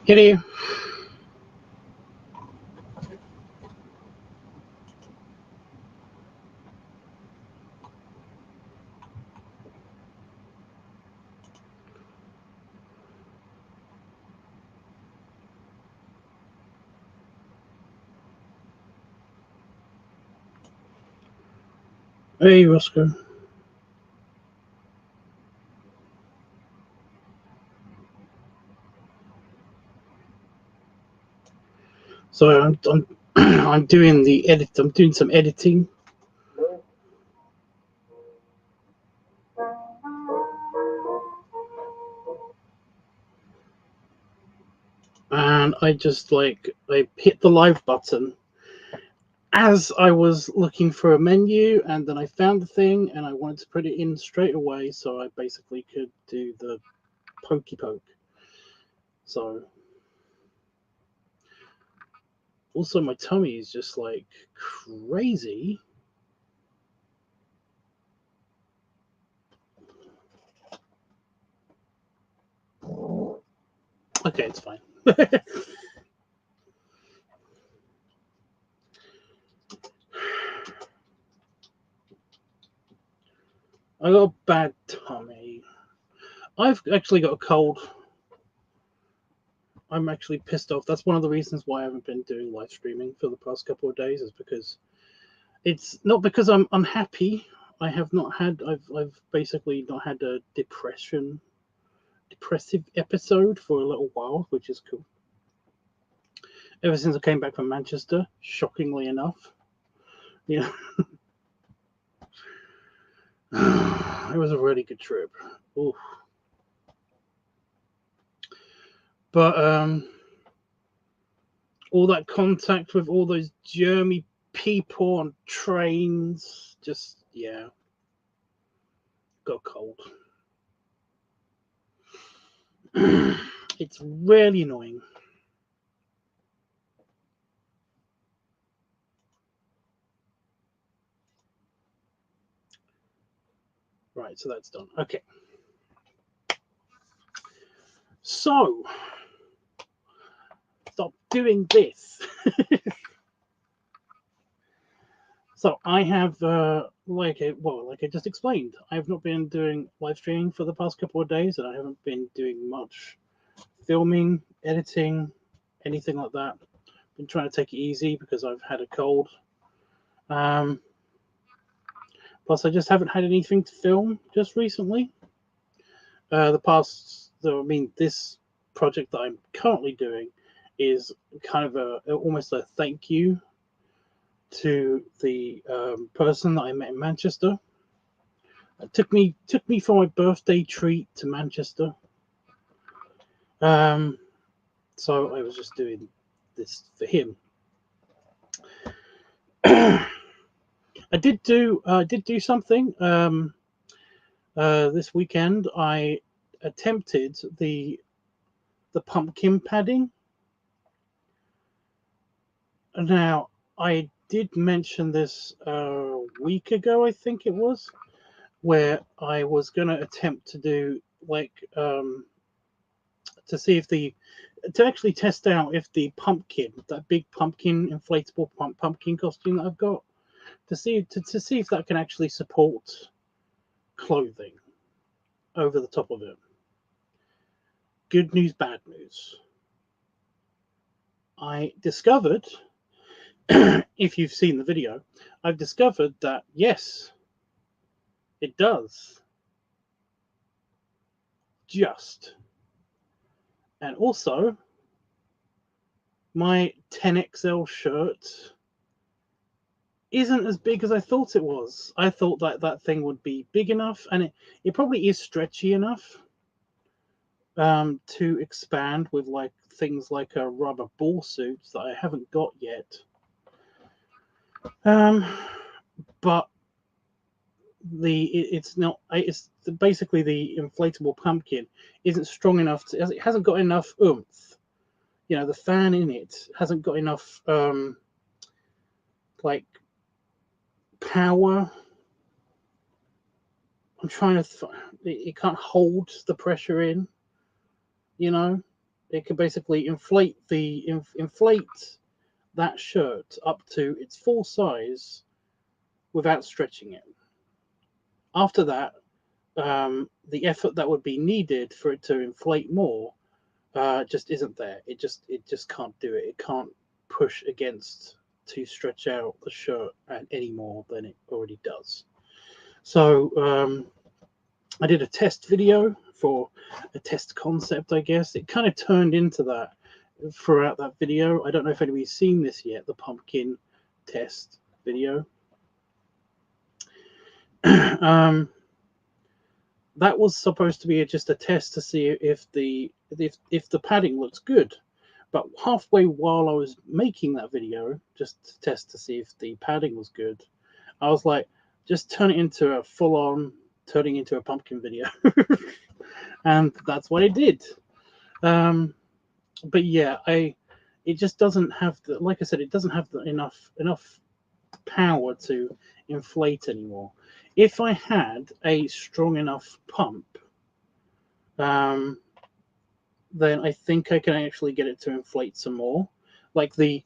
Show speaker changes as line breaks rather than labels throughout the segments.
Kitty. Hey, Roscoe. So I'm doing the edit. I'm doing some editing. And I hit the live button as I was looking for a menu, and then I found the thing and I wanted to put it in straight away so I basically could do the pokey poke. So also my tummy is just like crazy. Okay, it's fine. I got a bad tummy. I've actually got a cold. I'm actually pissed off. That's one of the reasons why I haven't been doing live streaming for the past couple of days, is because it's not because I'm unhappy. I have not had. I've basically not had a depressive episode for a little while, which is cool. Ever since I came back from Manchester, shockingly enough, yeah, it was a really good trip. Oof. But all that contact with all those germy people on trains, just got cold. It's really annoying. Right, so that's done. Okay. So, stop doing this. So I have, like I just explained, I have not been doing live streaming for the past couple of days, and I haven't been doing much filming, editing, anything like that. Been trying to take it easy because I've had a cold. Plus, I just haven't had anything to film just recently. This project that I'm currently doing is kind of almost a thank you to the person that I met in Manchester. It took me for my birthday treat to Manchester. So I was just doing this for him. I did do something this weekend. I attempted the pumpkin padding. Now, I did mention this a week ago, I think it was, where I was going to attempt to do to see if to actually test out if the pumpkin, that big pumpkin, inflatable pumpkin costume that I've got, to see if that can actually support clothing over the top of it. Good news, bad news. I discovered, if you've seen the video, I've discovered that yes, it does. Just. And also, my 10XL shirt isn't as big as I thought it was. I thought that thing would be big enough, and it probably is stretchy enough to expand with things like a rubber ball suit that I haven't got yet. But it's basically the inflatable pumpkin isn't strong enough it hasn't got enough oomph. The fan in it hasn't got enough power. I'm trying to it can't hold the pressure in, it can basically inflate that shirt up to its full size without stretching it. After that, the effort that would be needed for it to inflate more just isn't there. It just can't do it. It can't push against to stretch out the shirt any more than it already does. So I did a test video for a test concept, I guess. It kind of turned into that throughout that video. I don't know if anybody's seen this yet, the pumpkin test video. That was supposed to be just a test to see if the padding looks good. But halfway while I was making that video, just to test to see if the padding was good, I was like, just turn it into a full-on turning into a pumpkin video. And that's what I did. But yeah, it just doesn't have the, like I said, it doesn't have enough power to inflate anymore. If I had a strong enough pump, then I think I can actually get it to inflate some more. Like the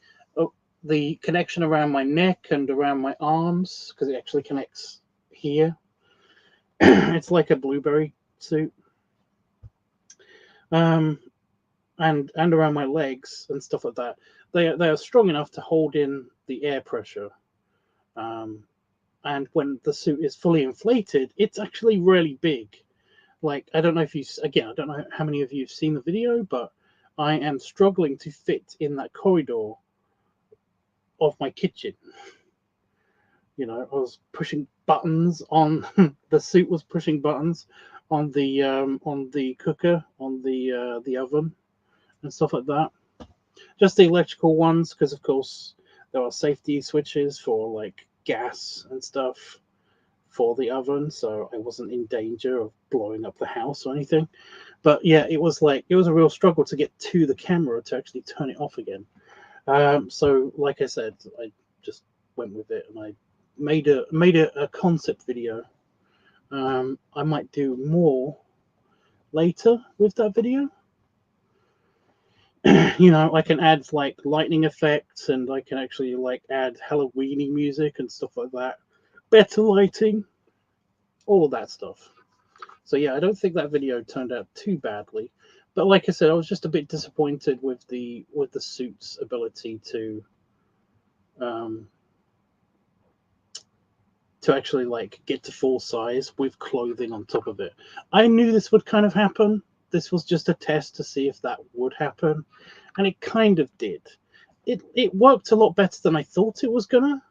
connection around my neck and around my arms, because it actually connects here. It's like a blueberry suit. And around my legs and stuff like that. They are strong enough to hold in the air pressure. And when the suit is fully inflated, it's actually really big. Like, I don't know if I don't know how many of you have seen the video, but I am struggling to fit in that corridor of my kitchen. You know, I was pushing buttons on the suit was pushing buttons on the cooker, on the oven, and stuff like that. Just the electrical ones, because of course there are safety switches for like gas and stuff for the oven, so I wasn't in danger of blowing up the house or anything. But yeah, it was a real struggle to get to the camera to actually turn it off again. So like I said, I just went with it and I made a concept video. I might do more later with that video. You know, I can add like lightning effects, and I can actually like add Halloweeny music and stuff like that. Better lighting, all of that stuff. So yeah, I don't think that video turned out too badly. But like I said, I was just a bit disappointed with the suit's ability to actually like get to full size with clothing on top of it. I knew this would kind of happen. This was just a test to see if that would happen, and it kind of did. It worked a lot better than I thought it was gonna,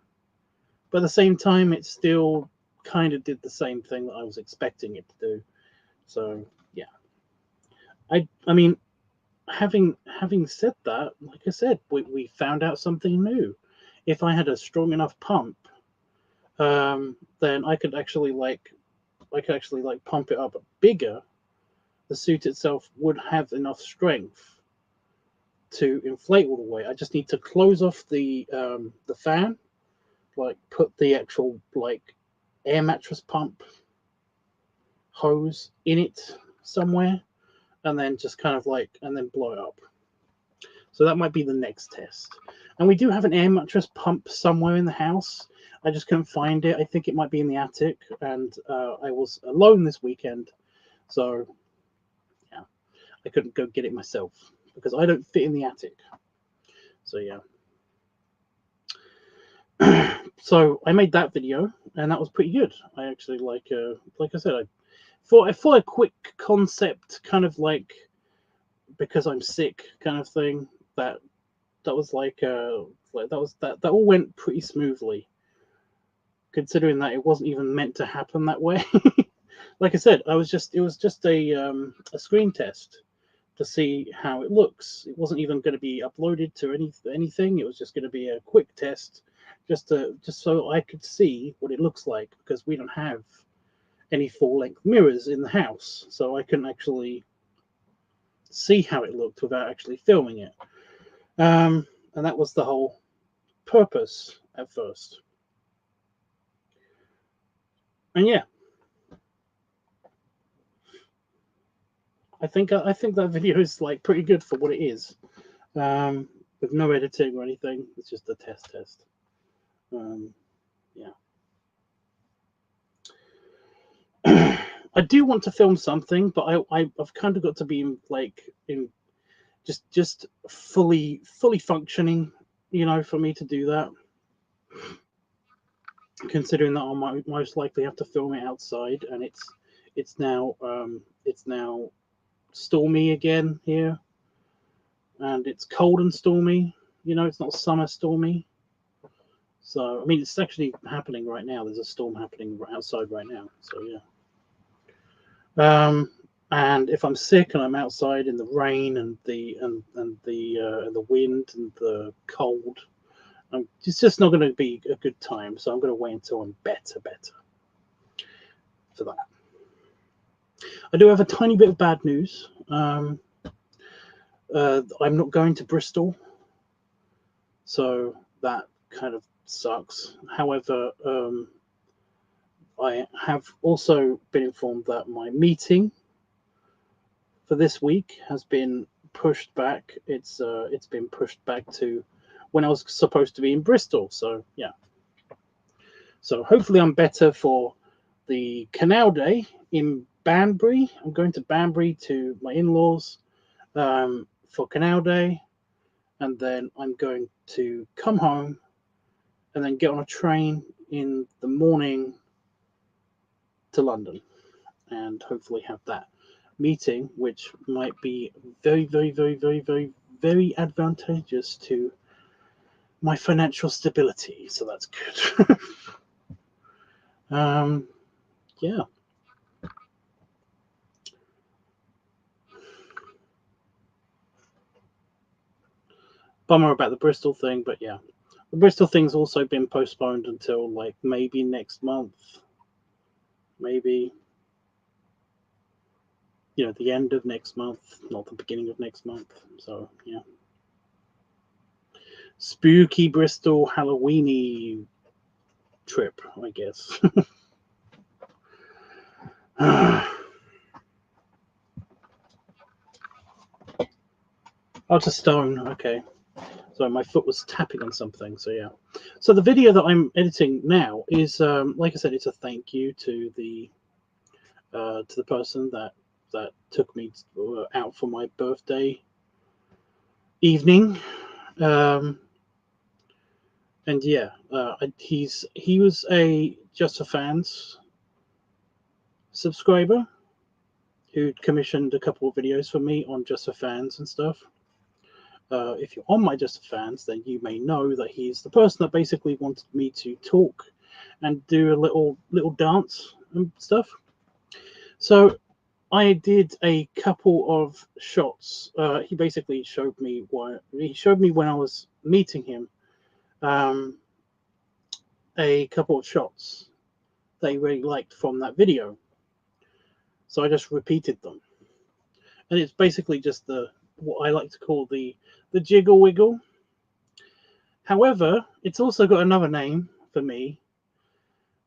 but at the same time, it still kind of did the same thing that I was expecting it to do. So yeah, I mean, having said that, like I said, we found out something new. If I had a strong enough pump, then I could actually pump it up bigger. The suit itself would have enough strength to inflate all the way. I just need to close off the fan, like put the actual like air mattress pump hose in it somewhere, and then just kind of like, and then blow it up. So that might be the next test. And we do have an air mattress pump somewhere in the house. I just couldn't find it. I think it might be in the attic, and I was alone this weekend, so yeah, I couldn't go get it myself because I don't fit in the attic. So yeah. So I made that video, and that was pretty good. I actually like I said, for a quick concept, kind of like because I'm sick kind of thing. That was that all went pretty smoothly, considering that it wasn't even meant to happen that way. Like I said, it was just a screen test to see how it looks. It wasn't even going to be uploaded to anything. It was just going to be a quick test, just so I could see what it looks like, because we don't have any full-length mirrors in the house, so I couldn't actually see how it looked without actually filming it. And that was the whole purpose at first. And yeah. I think that video is like pretty good for what it is, with no editing or anything. It's just a test. Yeah. I do want to film something, but I've kind of got to be in just fully functioning, for me to do that. Considering that I might most likely have to film it outside, and it's now stormy again here, and it's cold and stormy. It's not summer stormy. So I mean, it's actually happening right now. There's a storm happening outside right now. So yeah. And if I'm sick and I'm outside in the rain and the wind and the cold, it's just not going to be a good time. So I'm going to wait until I'm better for that. I do have a tiny bit of bad news. I'm not going to Bristol, so that kind of sucks. However, I have also been informed that my meeting for this week has been pushed back. It's been pushed back to when I was supposed to be in Bristol. So yeah. So hopefully I'm better for the Canal Day in Banbury. I'm going to Banbury to my in-laws for Canal Day, and then I'm going to come home and then get on a train in the morning to London, and hopefully have that meeting, which might be very, very, very, very, very, very advantageous to my financial stability. So that's good. Yeah. Bummer about the Bristol thing, but yeah. The Bristol thing's also been postponed until like maybe next month. Maybe, the end of next month, not the beginning of next month. So yeah. Spooky Bristol Halloweeny trip, I guess. Oh, it's a stone. Okay. So my foot was tapping on something. So yeah. So the video that I'm editing now is, like I said, it's a thank you to the person that took me out for my birthday evening. And yeah, he was a Just for Fans subscriber who commissioned a couple of videos for me on Just for Fans and stuff. If you're on my Just for Fans, then you may know that he's the person that basically wanted me to talk and do a little dance and stuff. So I did a couple of shots. He basically showed me when I was meeting him, a couple of shots that he really liked from that video. So I just repeated them, and it's basically just what I like to call the jiggle wiggle. However, it's also got another name for me.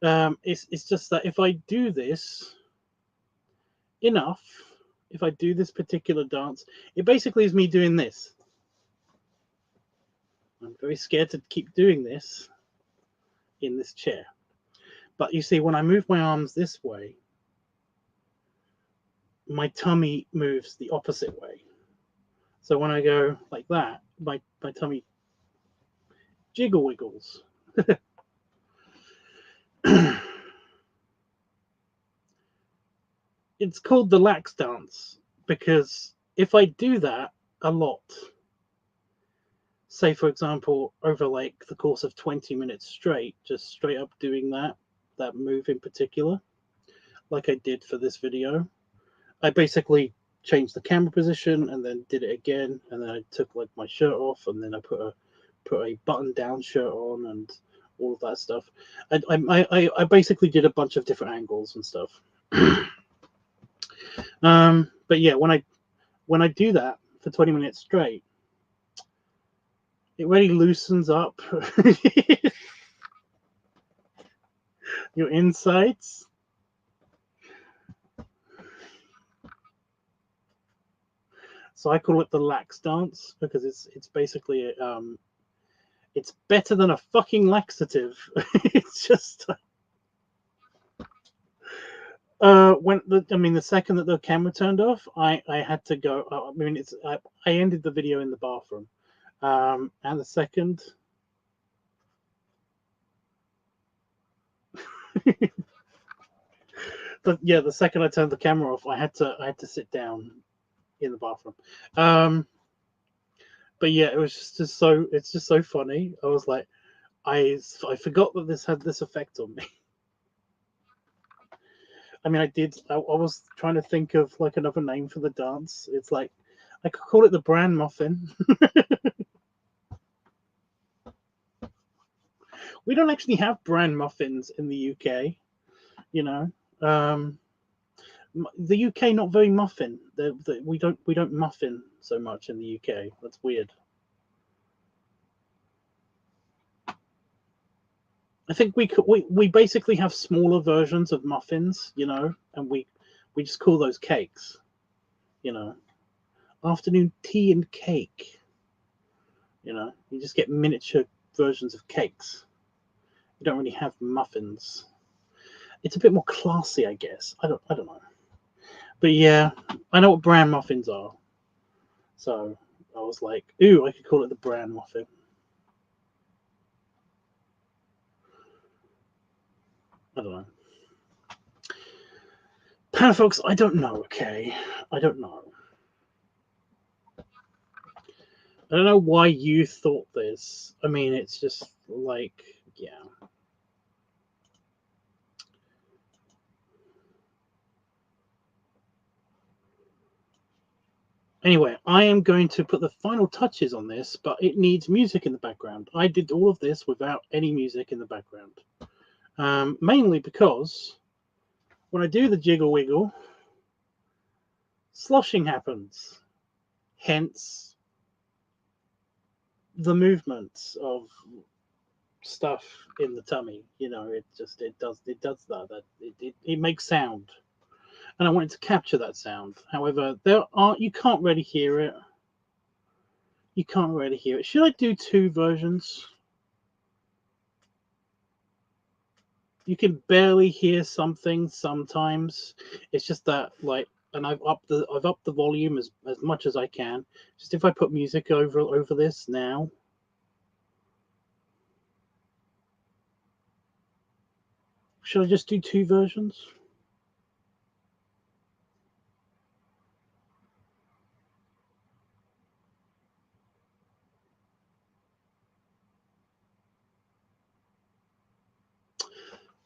It's just that if I do this enough, if I do this particular dance, it basically is me doing this. I'm very scared to keep doing this in this chair. But you see, when I move my arms this way, my tummy moves the opposite way. So when I go like that, my tummy jiggle wiggles. It's called the lax dance because if I do that a lot, say for example, over like the course of 20 minutes straight, just straight up doing that move in particular, like I did for this video, I basically changed the camera position and then did it again, and then I took like my shirt off, and then I put a button down shirt on and all of that stuff. I basically did a bunch of different angles and stuff. But yeah, when I do that for 20 minutes straight, it really loosens up your insides. So I call it the lax dance because it's basically it's better than a fucking laxative. It's just the second that the camera turned off, I had to go. I ended the video in the bathroom, and the second. The second I turned the camera off, I had to sit down in the bathroom. But yeah, it's just so funny. I was like, I forgot that this had this effect on me. I mean, I was trying to think of like another name for the dance. It's like I could call it the bran muffin. We don't actually have bran muffins in the UK, you know. The UK not very muffin. We don't muffin so much in the UK. That's weird. I think we basically have smaller versions of muffins, you know, and we just call those cakes, you know. Afternoon tea and cake. You know, you just get miniature versions of cakes. You don't really have muffins. It's a bit more classy, I guess. I don't know. But yeah, I know what bran muffins are. So I was like, ooh, I could call it the bran muffin. I don't know. Panafolks, I don't know, okay? I don't know. I don't know why you thought this. I mean, it's just like, yeah. Anyway, I am going to put the final touches on this, but it needs music in the background. I did all of this without any music in the background. Mainly because when I do the jiggle wiggle, sloshing happens. Hence the movements of stuff in the tummy. You know, it does that. It makes sound. And I wanted to capture that sound. However, you can't really hear it. You can't really hear it. Should I do two versions? You can barely hear something sometimes. It's just that like, and I've upped the volume as much as I can. Just if I put music over this now. Should I just do two versions?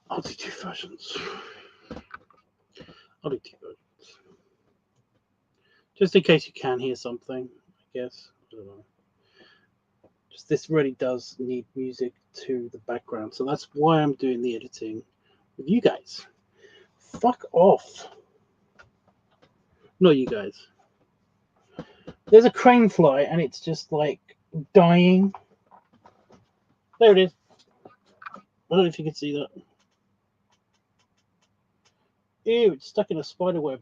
I'll do two versions. I'll do two versions. Just in case you can hear something, I guess. I don't know. Just this really does need music to the background. So that's why I'm doing the editing with you guys. Fuck off. Not you guys. There's a crane fly and it's just like dying. There it is. I don't know if you can see that. Ew, it's stuck in a spider web.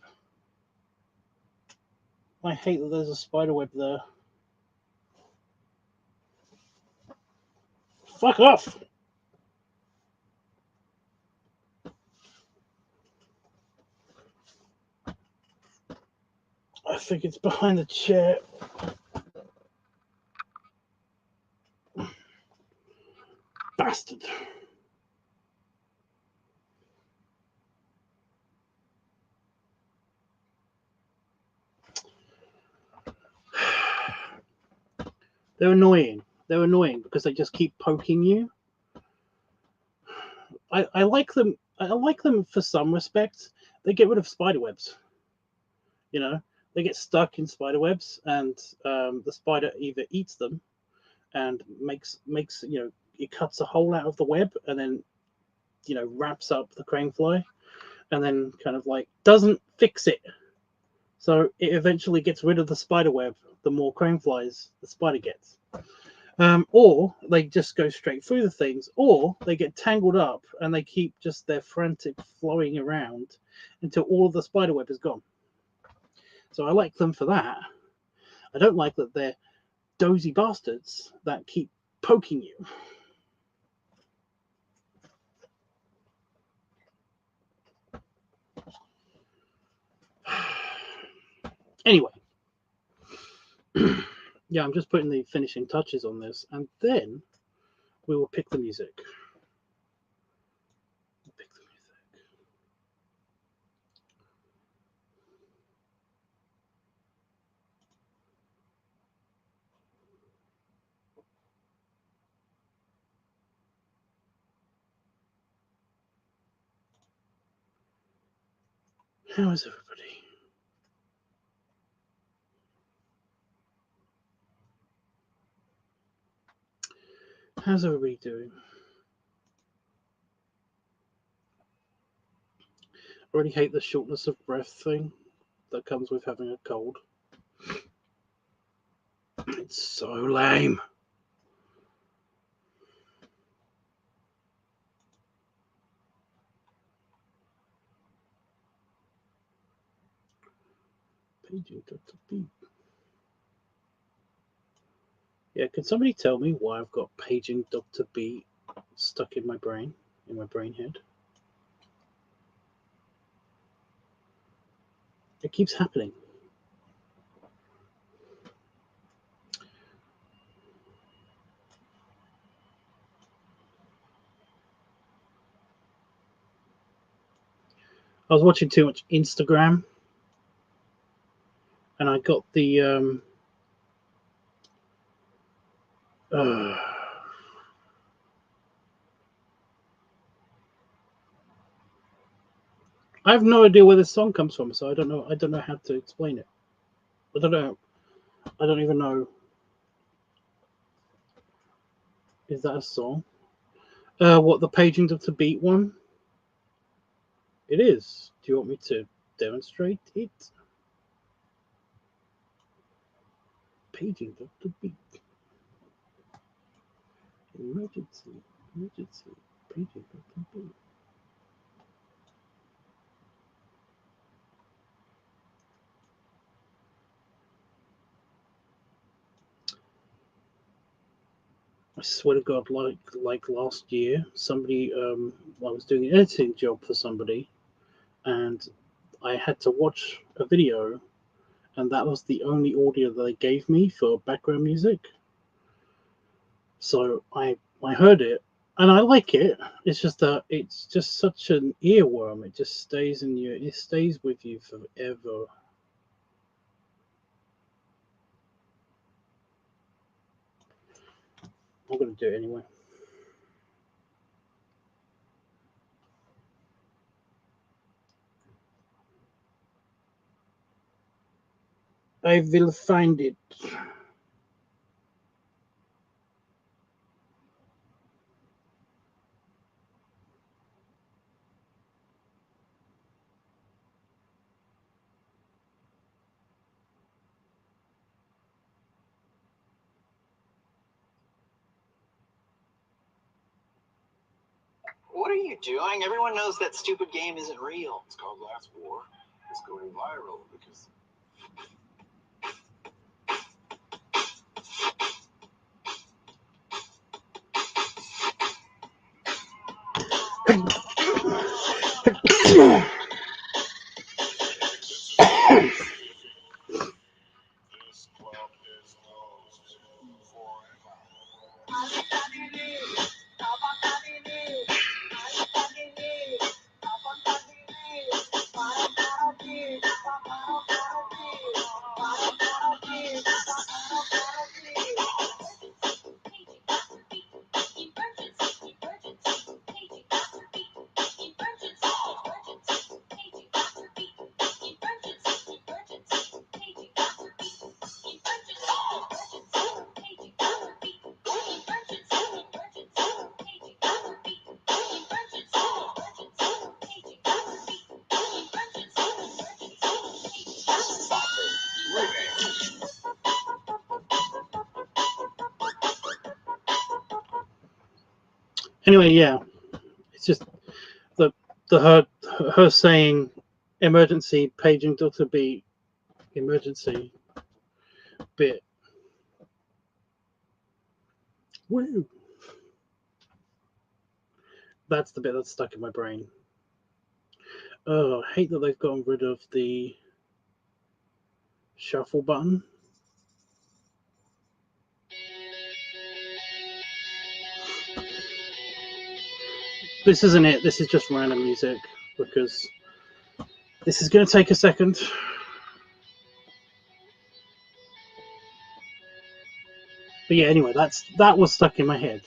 I hate that there's a spider web there. Fuck off! I think it's behind the chair. Bastard. They're annoying. They're annoying because they just keep poking you. I like them. I like them for some respects. They get rid of spider webs. You know, they get stuck in spider webs, and the spider either eats them and makes it cuts a hole out of the web, and then wraps up the crane fly, and then kind of like doesn't fix it. So it eventually gets rid of the spider web. The more crane flies the spider gets. Or they just go straight through the things, or they get tangled up and they keep just their frantic flowing around until all of the spider web is gone. So I like them for that. I don't like that they're dozy bastards that keep poking you. Anyway, yeah, I'm just putting the finishing touches on this, and then we will pick the music. How is everybody? How's everybody doing? I already hate the shortness of breath thing that comes with having a cold. It's so lame. Paging Dr. B. Yeah, can somebody tell me why I've got Paging Dr. B stuck in my brain head? It keeps happening. I was watching too much Instagram, and I got the I have no idea where this song comes from, so I don't know how to explain it. I don't even know. Is that a song? What, the Paging Dr. Beat one? It is. Do you want me to demonstrate it? Paging Dr. Beat. Emergency. Paging Dr. Beat. I swear to God, like last year, somebody, I was doing an editing job for somebody, and I had to watch a video, and that was the only audio that they gave me for background music. So I heard it, and I like it. It's just that it's just such an earworm. It just stays it stays with you forever. I'm gonna do it anyway. I will find it.
What are you doing? Everyone knows that stupid game isn't real. It's called Last War. It's going viral because...
Anyway, yeah, it's just the her saying emergency, paging Dr. B, emergency. bit. Woo! That's the bit that's stuck in my brain. Oh, I hate that they've gotten rid of the shuffle button. This isn't it. This is just random music because this is going to take a second. But yeah, anyway, that was stuck in my head.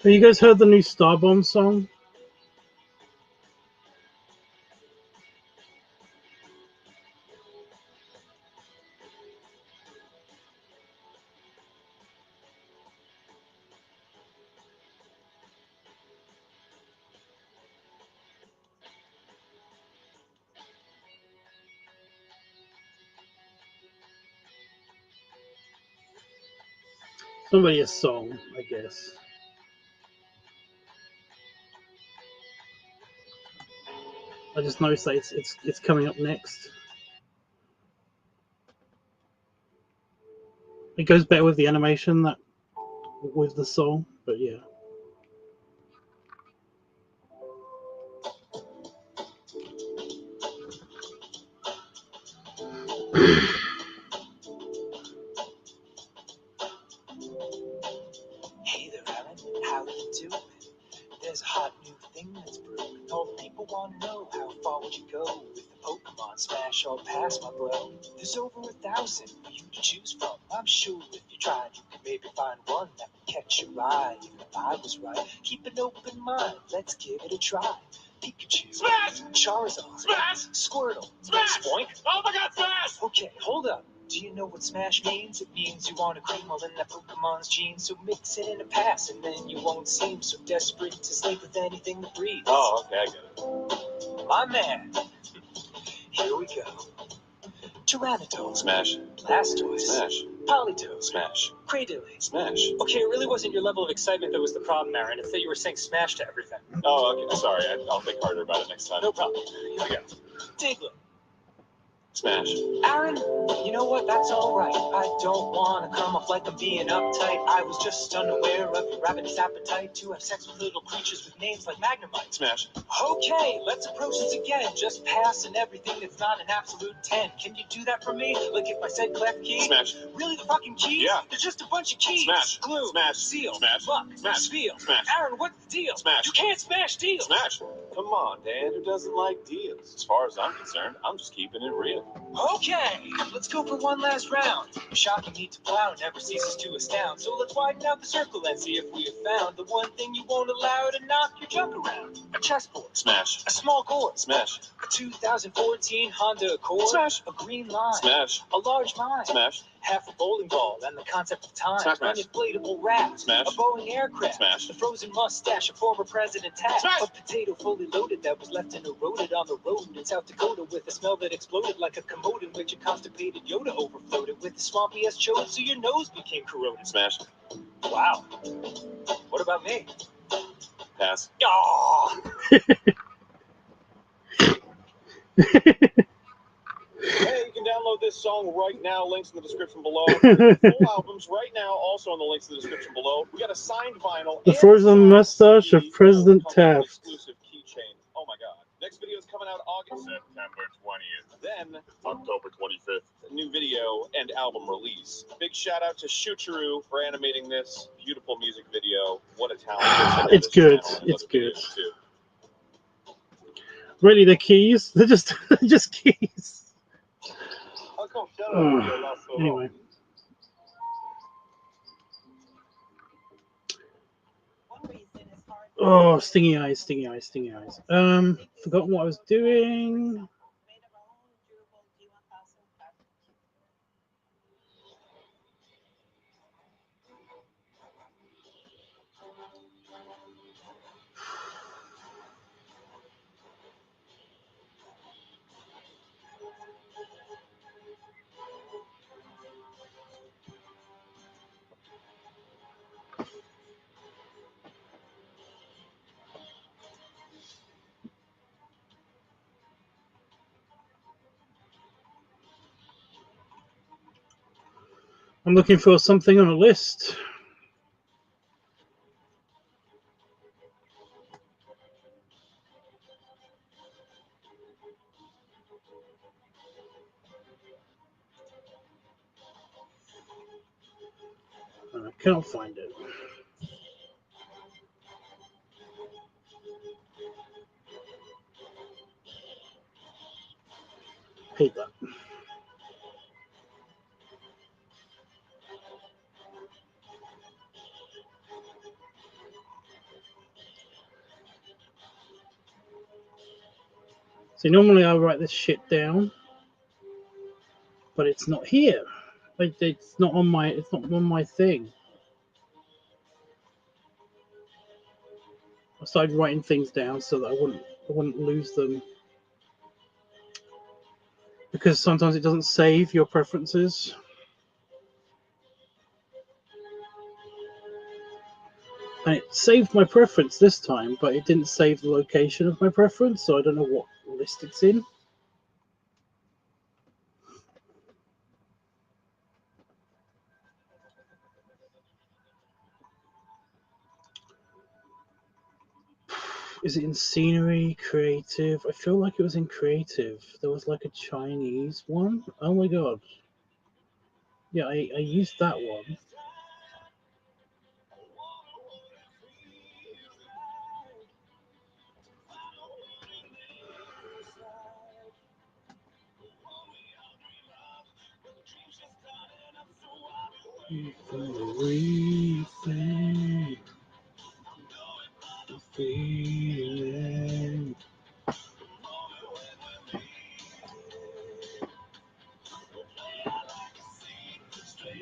Have you guys heard the new Starbomb song? It's not really a song, I guess. I just noticed that it's coming up next. It goes better with the animation that with the song, but yeah.
Hey there, Aaron. How you doing? There's a hot new thing that's brewing. All the people want to know how far would you go with the Pokemon Smash or Pass, my bro? There's over 1,000 for you to choose from. I'm sure if you tried, you could maybe find one that would catch your eye. Even if I was right, keep an open mind. Let's give it a try. Pikachu, Smash! Charizard, Smash! Squirtle, Smash! Spoink. Oh my God, Smash! Okay, hold up. Do you know what Smash means? It means you want to cream all in that Pokemon's genes. So mix it in a pass, and then you won't seem so desperate to sleep with anything that breathes.
Oh, okay, I get it.
My man. Here we go. Tyranitar.
Smash.
Blastoise.
Smash.
Politoed.
Smash.
Cradily.
Smash.
Okay, it really wasn't your level of excitement that was the problem, Aaron. It's that you were saying smash to everything.
Oh, okay. Sorry. I'll think harder about it next time.
No problem.
Here we go.
Diglett.
Smash.
Aaron, you know what? That's all right. I don't want to come off like I'm being uptight. I was just unaware of your ravenous appetite to have sex with little creatures with names like Magnemite.
Smash.
Okay, let's approach this again. Just passing everything that's not an absolute 10. Can you do that for me? Like if I said clef key?
Smash.
Really, the fucking keys?
Yeah.
There's just a bunch of keys.
Smash.
Glue.
Smash.
Seal.
Smash.
Luck.
Smash.
Spiel.
Smash.
Aaron, what's the deal?
Smash.
You can't smash deals.
Smash. Come on, Dan. Who doesn't like deals? As far as I'm concerned, I'm just keeping it real.
Okay, let's go for one last round. Shocking need to plow never ceases to astound. So let's widen out the circle and see if we have found the one thing you won't allow to knock your junk around. A chessboard.
Smash.
A small gourd.
Smash.
A 2014 Honda Accord.
Smash.
A green line.
Smash.
A large mine.
Smash.
Half a bowling ball and the concept of time.
Smash, smash.
An inflatable raft.
Smash.
A Boeing aircraft.
Smash.
The frozen mustache of former President Taft.
Smash.
A potato fully loaded that was left and eroded on the road in South Dakota with a smell that exploded like a commode in which a constipated Yoda overfloated with the swampy ass chode so your nose became corroded.
Smash.
Wow. What about me?
Pass.
Aww.
Hey, you can download this song right now. Links in the description below. Full albums right now, also in the links in the description below. We got a signed vinyl.
The frozen mustache of President Taft.
Exclusive keychain. August, September 20th. Then October 25th, a new video and album release. Big shout out to Shuchiru for animating this beautiful music video. What a talent!
It's good. It's good. Really, the keys? They're just just keys.
How come Shadow Video lasts so long?
Anyway. Oh, stingy eyes, stingy eyes, stingy eyes. Forgotten what I was doing. I'm looking for something on a list. And I can't find it. Hate that. See, normally I write this shit down, but it's not here. Like, it's not on my thing. I started writing things down so that I wouldn't lose them, because sometimes it doesn't save your preferences. And it saved my preference this time, but it didn't save the location of my preference, so I don't know what list it's in. Is it in scenery, creative? I feel like it was in creative. There was like a Chinese one. Oh my god. Yeah, I used that one.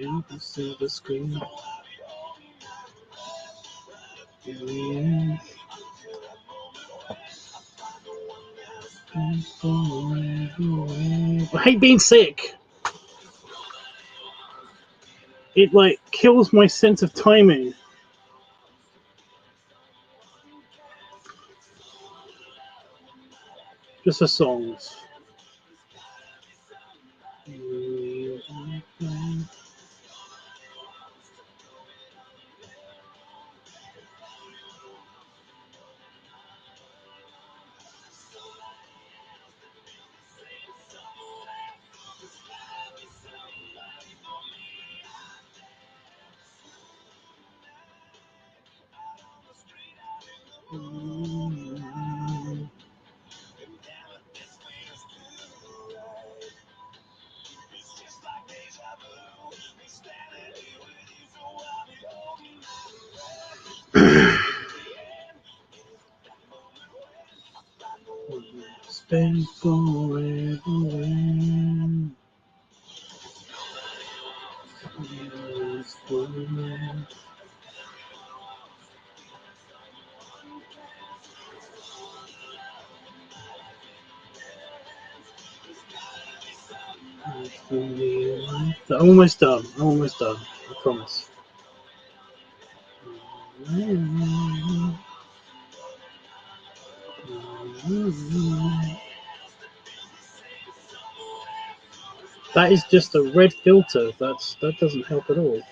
You can see the screen. I hate being sick. It like kills my sense of timing. Just for songs. Spend forever when I'm almost done. I'm almost done. I promise. That is just a red filter. That doesn't help at all.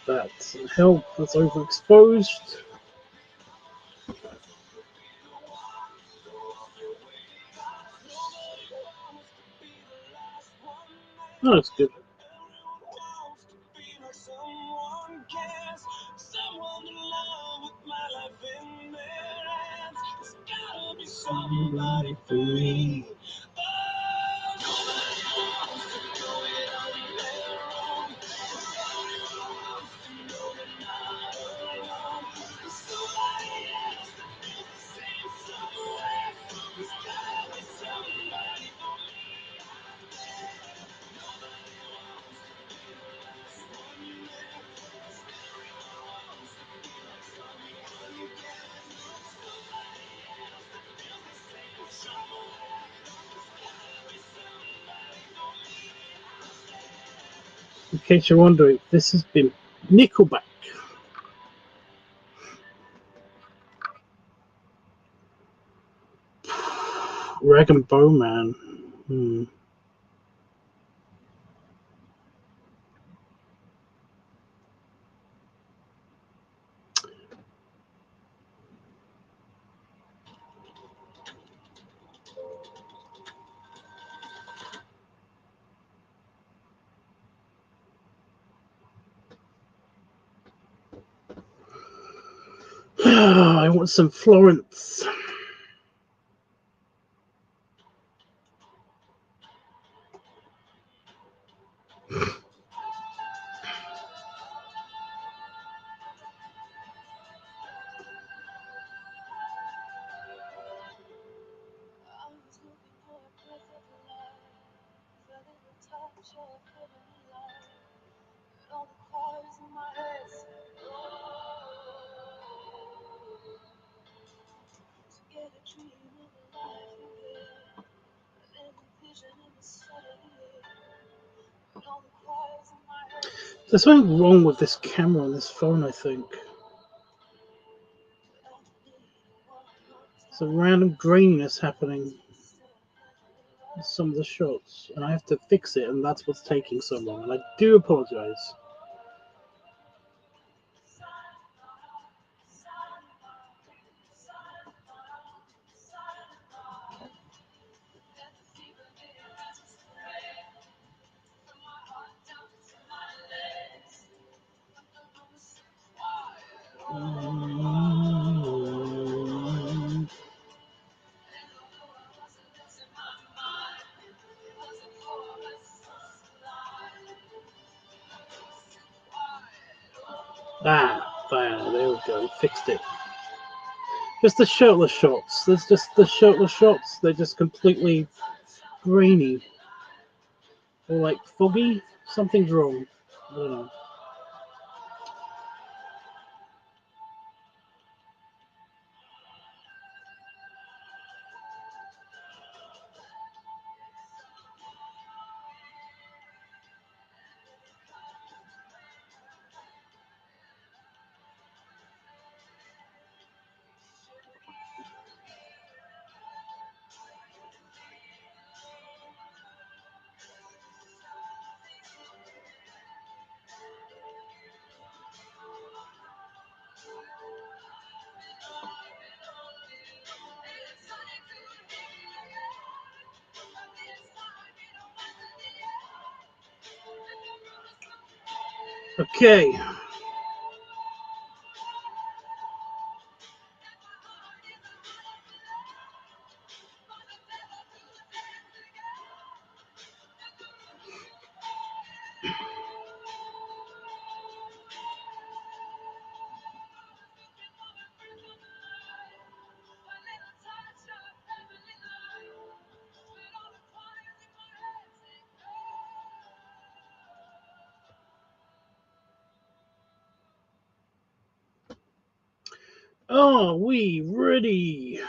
That's help. That's overexposed. Oh, that's good. Somebody for me. In case you're wondering, this has been Nickelback. Rag and Bone Man. I want some Florence. There's something wrong with this camera on this phone, I think. There's a random graininess happening in some of the shots, and I have to fix it, and that's what's taking so long, and I do apologize. There we go, fixed it. Just the shirtless shots. There's just the shirtless shots. They're just completely grainy. Or like foggy. Something's wrong. I don't know. Okay. Are we ready?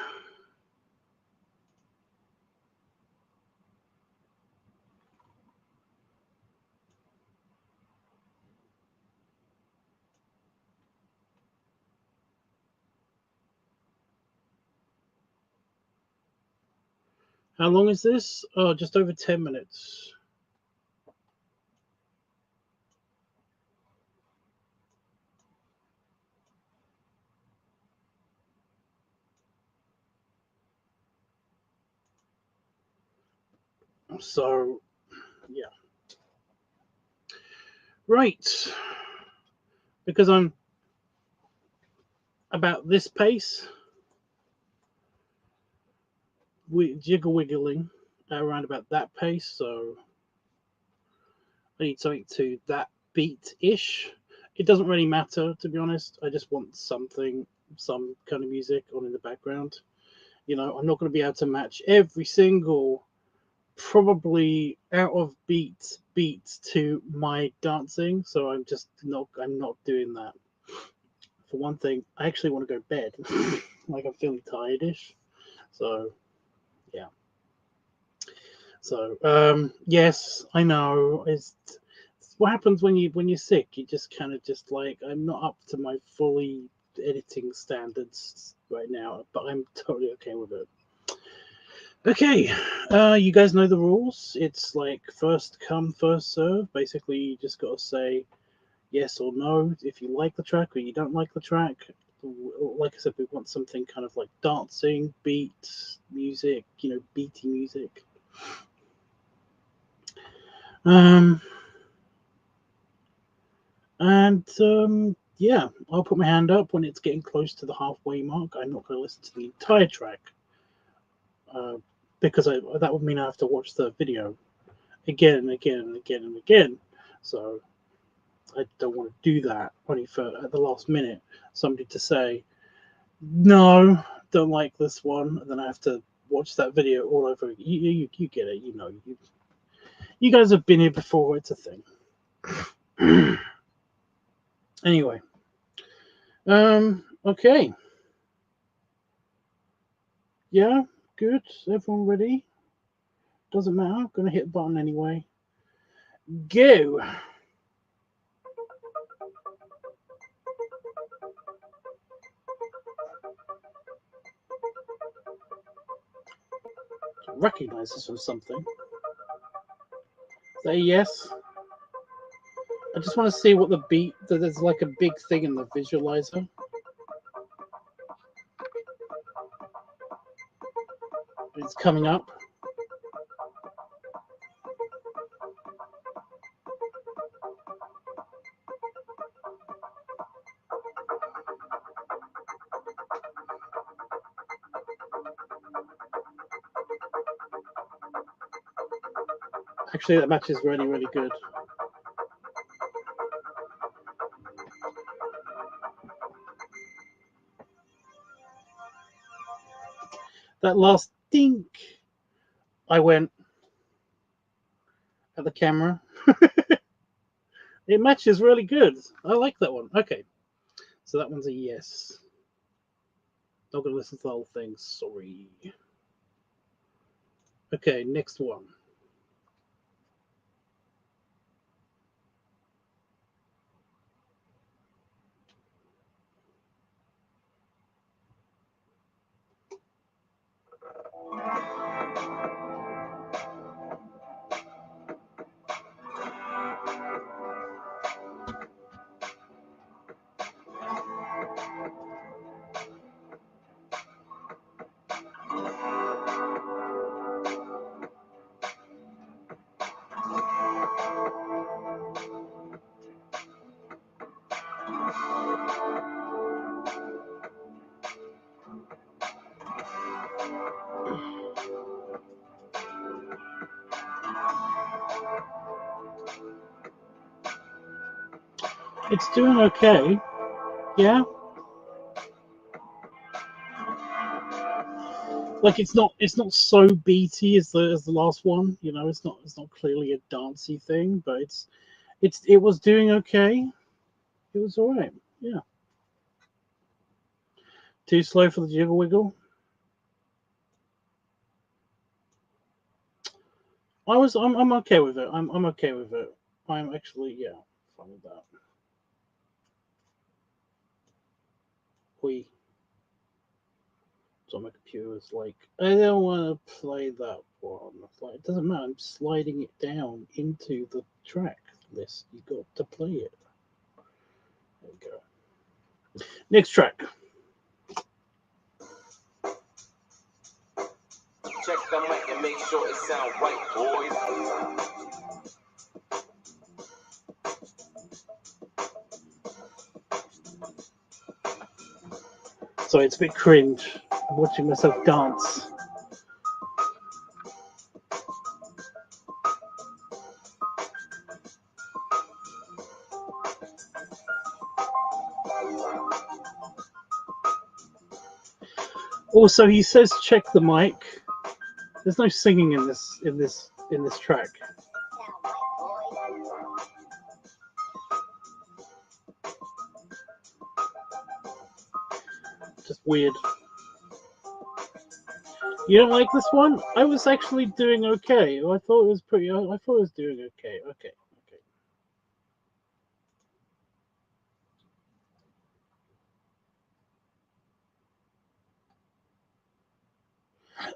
How long is this? Oh, just over 10 minutes. So, yeah. Right. Because I'm about this pace, we jiggle wiggling around about that pace, so I need something to that beat-ish. It doesn't really matter, to be honest. I just want something, some kind of music on in the background. You know, I'm not going to be able to match every single probably out of beat to my dancing, so I'm not doing that. For one thing, I actually want to go to bed. Like I'm feeling tired-ish. So yeah. So yes, I know. It's what happens when you're sick. You just kind of just like, I'm not up to my fully editing standards right now, but I'm totally okay with it. Okay, you guys know the rules. It's like first come, first serve. Basically, you just got to say yes or no if you like the track or you don't like the track. Like I said, we want something kind of like dancing, beat, music, beaty music. Yeah, I'll put my hand up when it's getting close to the halfway mark. I'm not going to listen to the entire track because that would mean I have to watch the video again and again and again and again. So I don't want to do that only for at the last minute somebody to say no, don't like this one, and then I have to watch that video all over. You get it, you guys have been here before. It's a thing. Anyway, okay, yeah, good. Everyone ready? Doesn't matter. I'm gonna hit the button anyway. Go. Recognize this from something. Say yes. I just want to see what the beat. There's like a big thing in the visualizer. It's coming up. Actually, that match is really, really good. That last dink, I went at the camera. It matches really good. I like that one. Okay, so that one's a yes. Not gonna listen to the whole thing. Sorry. Okay, next one. It's doing okay. Yeah. Like it's not so beaty as the last one. It's not clearly a dancey thing, but it was doing okay. It was all right. Yeah. Too slow for the jiggle wiggle. I'm okay with it. I'm okay with it. I'm actually fine with that. We. So my computer was like, I don't want to play that one. It's like, it doesn't matter. I'm sliding it down into the track list. You got to play it. There we go. Next track.
Check the mic and make sure it sound right, boys.
So it's a bit cringe watching myself dance. Also, he says check the mic. There's no singing in this track. Just weird. You don't like this one? I was actually doing okay. I thought it was pretty. I thought it was doing okay. Okay.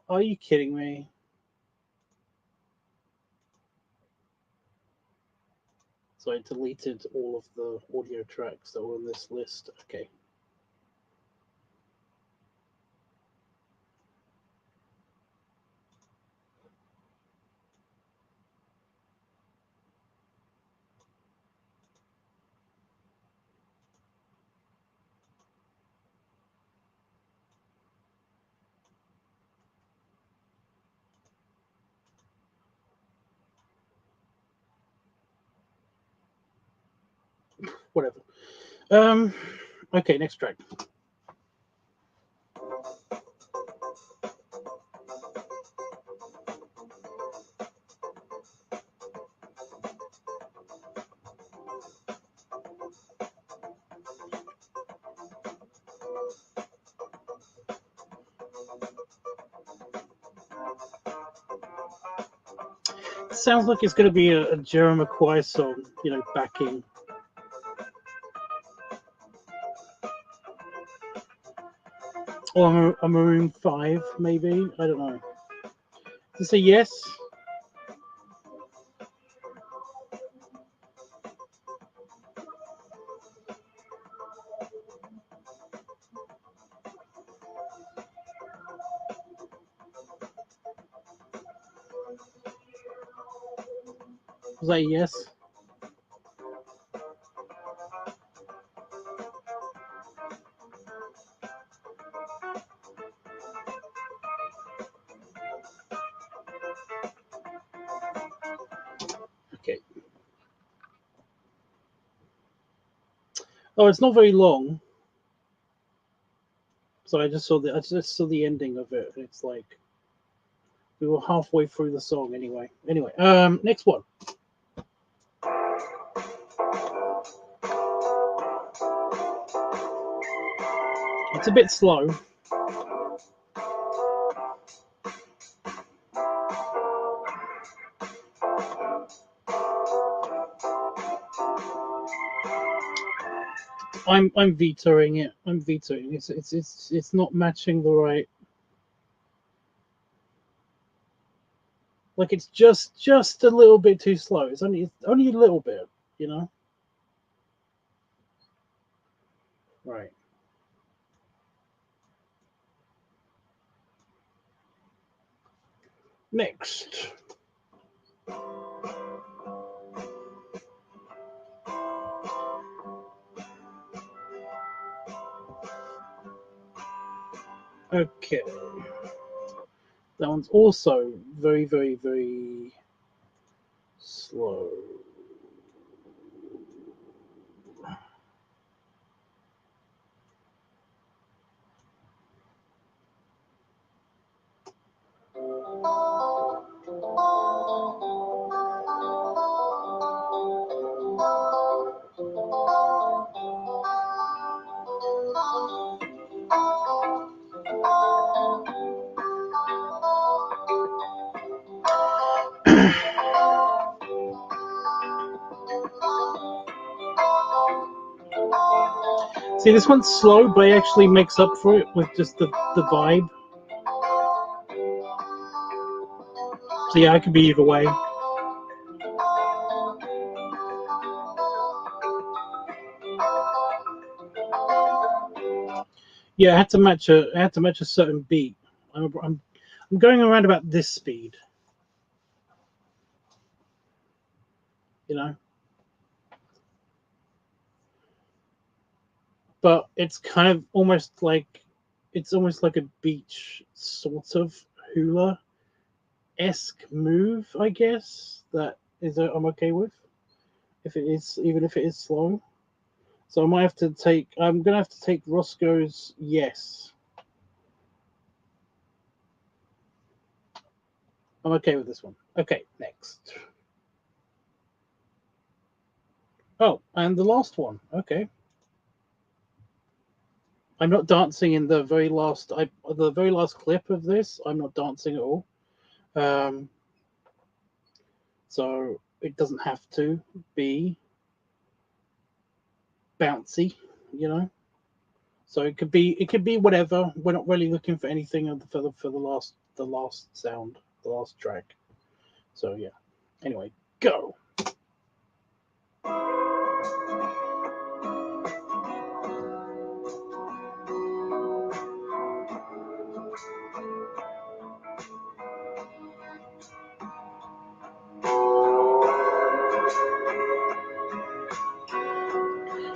Are you kidding me? So I deleted all of the audio tracks that were in this list. Okay. Whatever. Okay, next track. Sounds like it's going to be a Jerry Maguire song, you know, backing. Or a Maroon 5, maybe? I don't know. Did you say yes? Was that a yes? Okay. Oh, it's not very long. So I just saw the ending of it, and it's like we were halfway through the song anyway. Anyway, next one. It's a bit slow. I'm vetoing it. I'm vetoing it. It's not matching the right. Like it's just a little bit too slow. It's only a little bit, you know. Right. Next. Okay. That one's also very, very, very slow. See, this one's slow, but it actually makes up for it with just the vibe. So yeah, I could be either way. Yeah, I had to match a certain beat. I'm going around about this speed. You know. But it's kind of almost like a beach sort of hula-esque move, I guess. That is I'm okay with. Even if it is slow. So I'm gonna have to take Roscoe's Yes. I'm okay with this one. Okay, next. Oh, and the last one. Okay. I'm not dancing in the very last clip of this. I'm not dancing at all. So it doesn't have to be bouncy, you know. So it could be whatever. We're not really looking for anything for the last sound, the last track. So yeah. Anyway, go.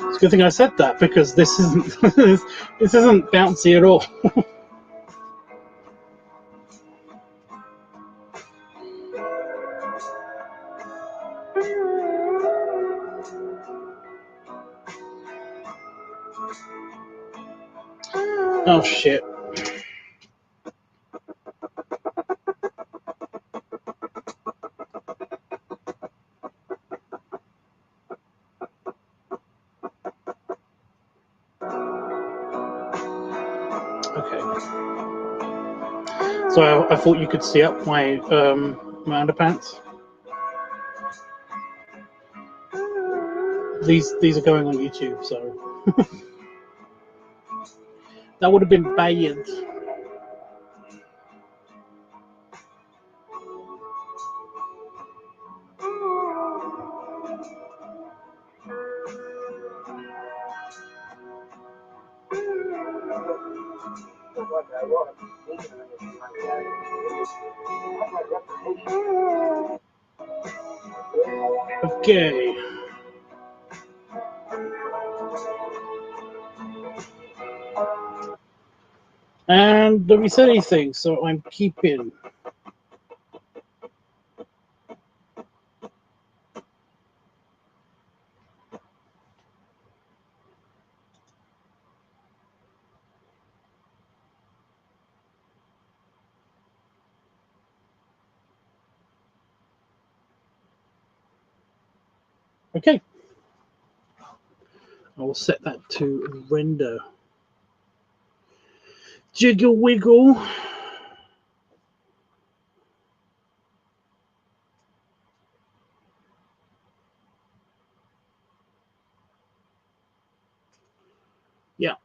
It's a good thing I said that because this isn't this isn't bouncy at all. Oh shit. Okay. So I thought you could see up my my underpants. These are going on YouTube, so that would have been bad. Okay. And nobody said anything, so I'm keeping. Okay. I will set that to render. Jiggle wiggle. Yeah.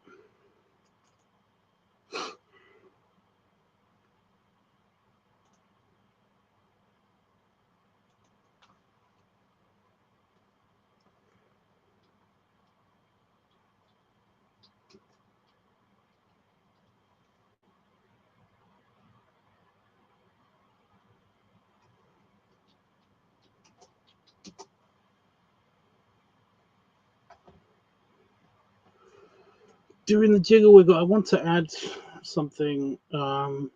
Doing the jiggle wiggle, I want to add something. Doing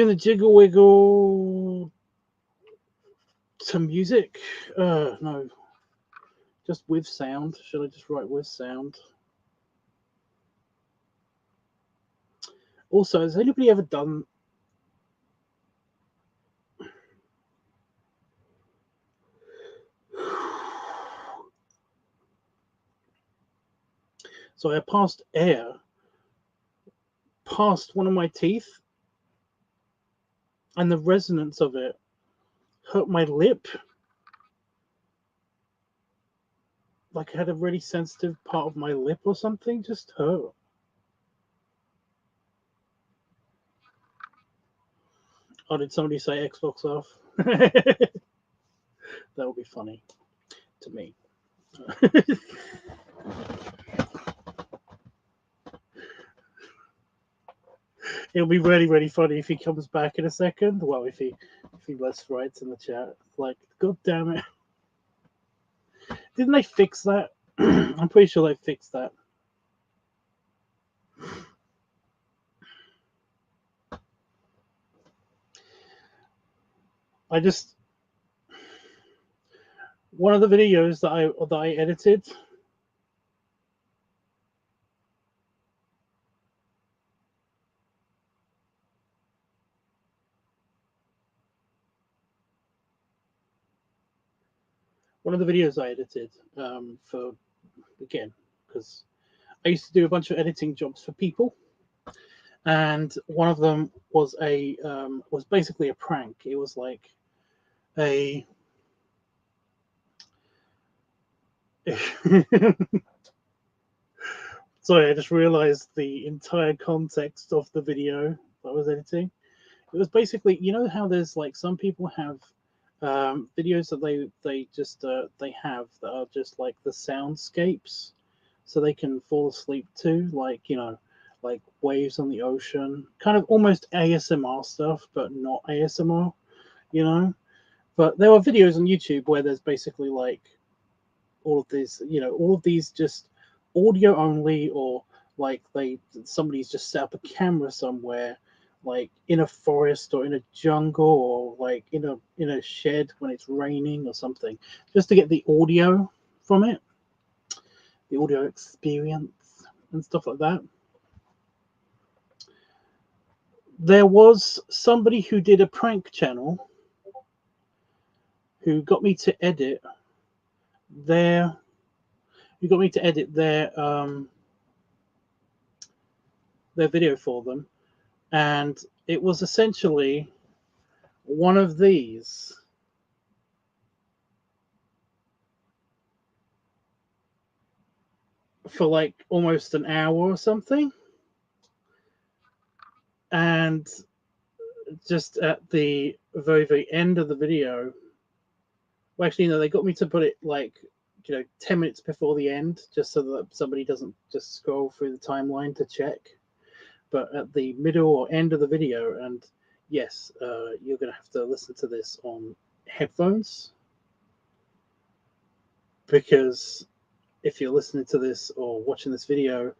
the jiggle wiggle to music. No, just with sound. Should I just write with sound? Also, has anybody ever done? So I passed air past one of my teeth, and the resonance of it hurt my lip. like I had a really sensitive part of my lip or something just hurt. Oh, did somebody say Xbox off? That would be funny to me. It'll be really, really funny if he comes back in a second. Well, if he lets writes in the chat, like, God damn it! Didn't they fix that? I'm pretty sure they fixed that. One of the videos that I edited. One of the videos I edited for, again, because I used to do a bunch of editing jobs for people, and one of them was was basically a prank. It was like a sorry, I just realized the entire context of the video I was editing. It was basically, you know how there's like some people have videos that they have that are just like the soundscapes, so they can fall asleep to, like, you know, like waves on the ocean, kind of almost ASMR stuff, but not ASMR, you know. But there are videos on YouTube where there's basically like all of these, you know, all of these just audio only, or like somebody's just set up a camera somewhere, like in a forest or in a jungle, or like in a shed when it's raining or something, just to get the audio from it, the audio experience and stuff like that. There was somebody who did a prank channel who got me to edit their video for them, and it was essentially one of these. For like almost an hour or something, and just at the very, very end of the video, well, actually, no, they got me to put it like, you know, 10 minutes before the end, just so that somebody doesn't just scroll through the timeline to check. But at the middle or end of the video, and yes, you're going to have to listen to this on headphones, because if you're listening to this or watching this video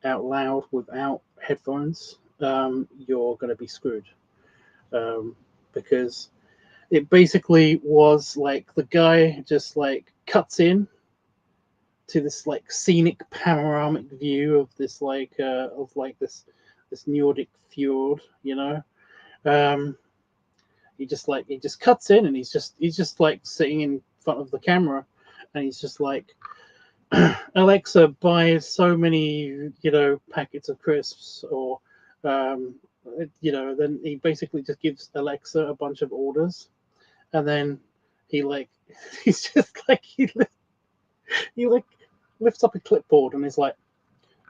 out loud without headphones, you're going to be screwed, because it basically was like the guy just like cuts in to this like scenic panoramic view of this this Nordic fjord, you know. He just cuts in, and he's just like sitting in front of the camera, and he's just like, Alexa, buy so many, you know, packets of crisps, or you know, then he basically just gives Alexa a bunch of orders, and then he like he's just like he like lifts up a clipboard and he's like,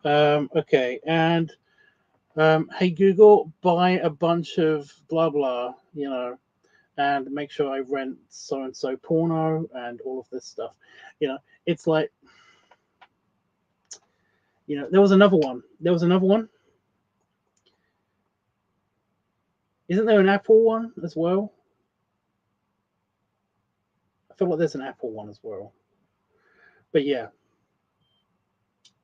okay, and hey Google, buy a bunch of blah blah, you know, and make sure I rent so and so porno and all of this stuff, you know. It's like, you know, there was another one. Isn't there an Apple one as well? I feel like there's an Apple one as well. But yeah,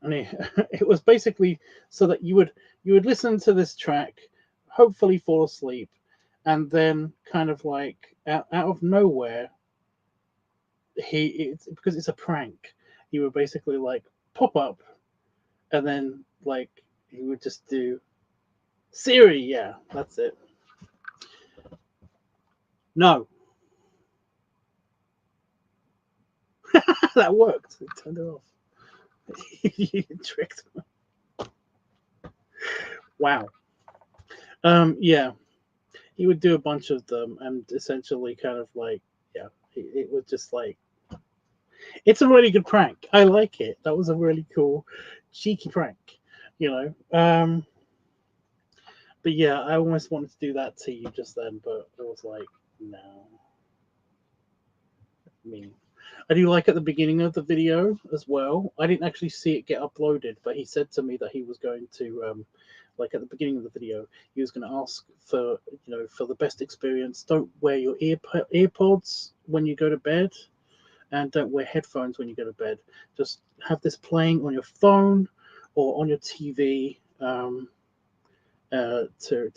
I mean, it was basically so that you would listen to this track, hopefully fall asleep, and then kind of like out of nowhere, because it's a prank, he would basically like pop up, and then like he would just do Siri, yeah, that's it. No. That worked. It turned it off. You tricked me. Wow. Yeah. He would do a bunch of them, and essentially kind of like, yeah, it was just like, It's a really good prank. I like it. That was a really cool, cheeky prank, you know. But yeah, I almost wanted to do that to you just then, but I was like, no. I do like at the beginning of the video as well. I didn't actually see it get uploaded, but he said to me that he was going to, like at the beginning of the video, he was going to ask for, for the best experience. Don't wear your earpods when you go to bed, and don't wear headphones when you go to bed. Just have this playing on your phone or on your TV to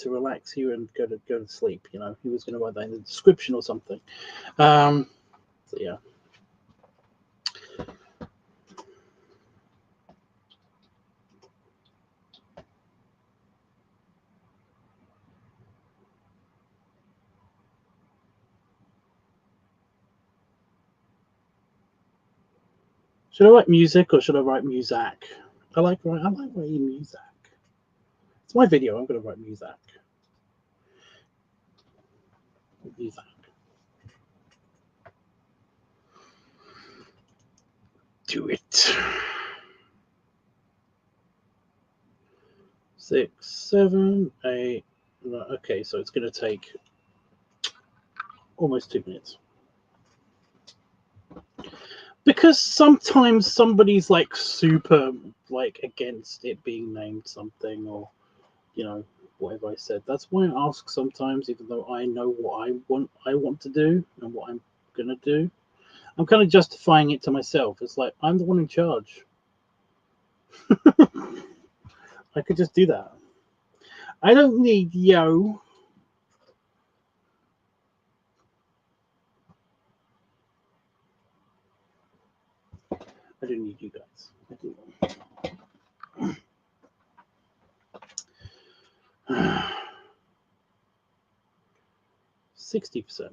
relax you and go to sleep. He was going to write that in the description or something. So yeah. Should I write music or should I write Muzak? I like writing music. It's my video. I'm going to write music. Music. Do it. 6, 7, 8. Okay, so it's going to take almost 2 minutes. Because sometimes somebody's like super like against it being named something, or whatever I said. That's why I ask sometimes, even though I know what I want to do and what I'm gonna do. I'm kind of justifying it to myself. It's like I'm the one in charge. I could just do that. I don't need yo. I don't need you guys. I do. 60%.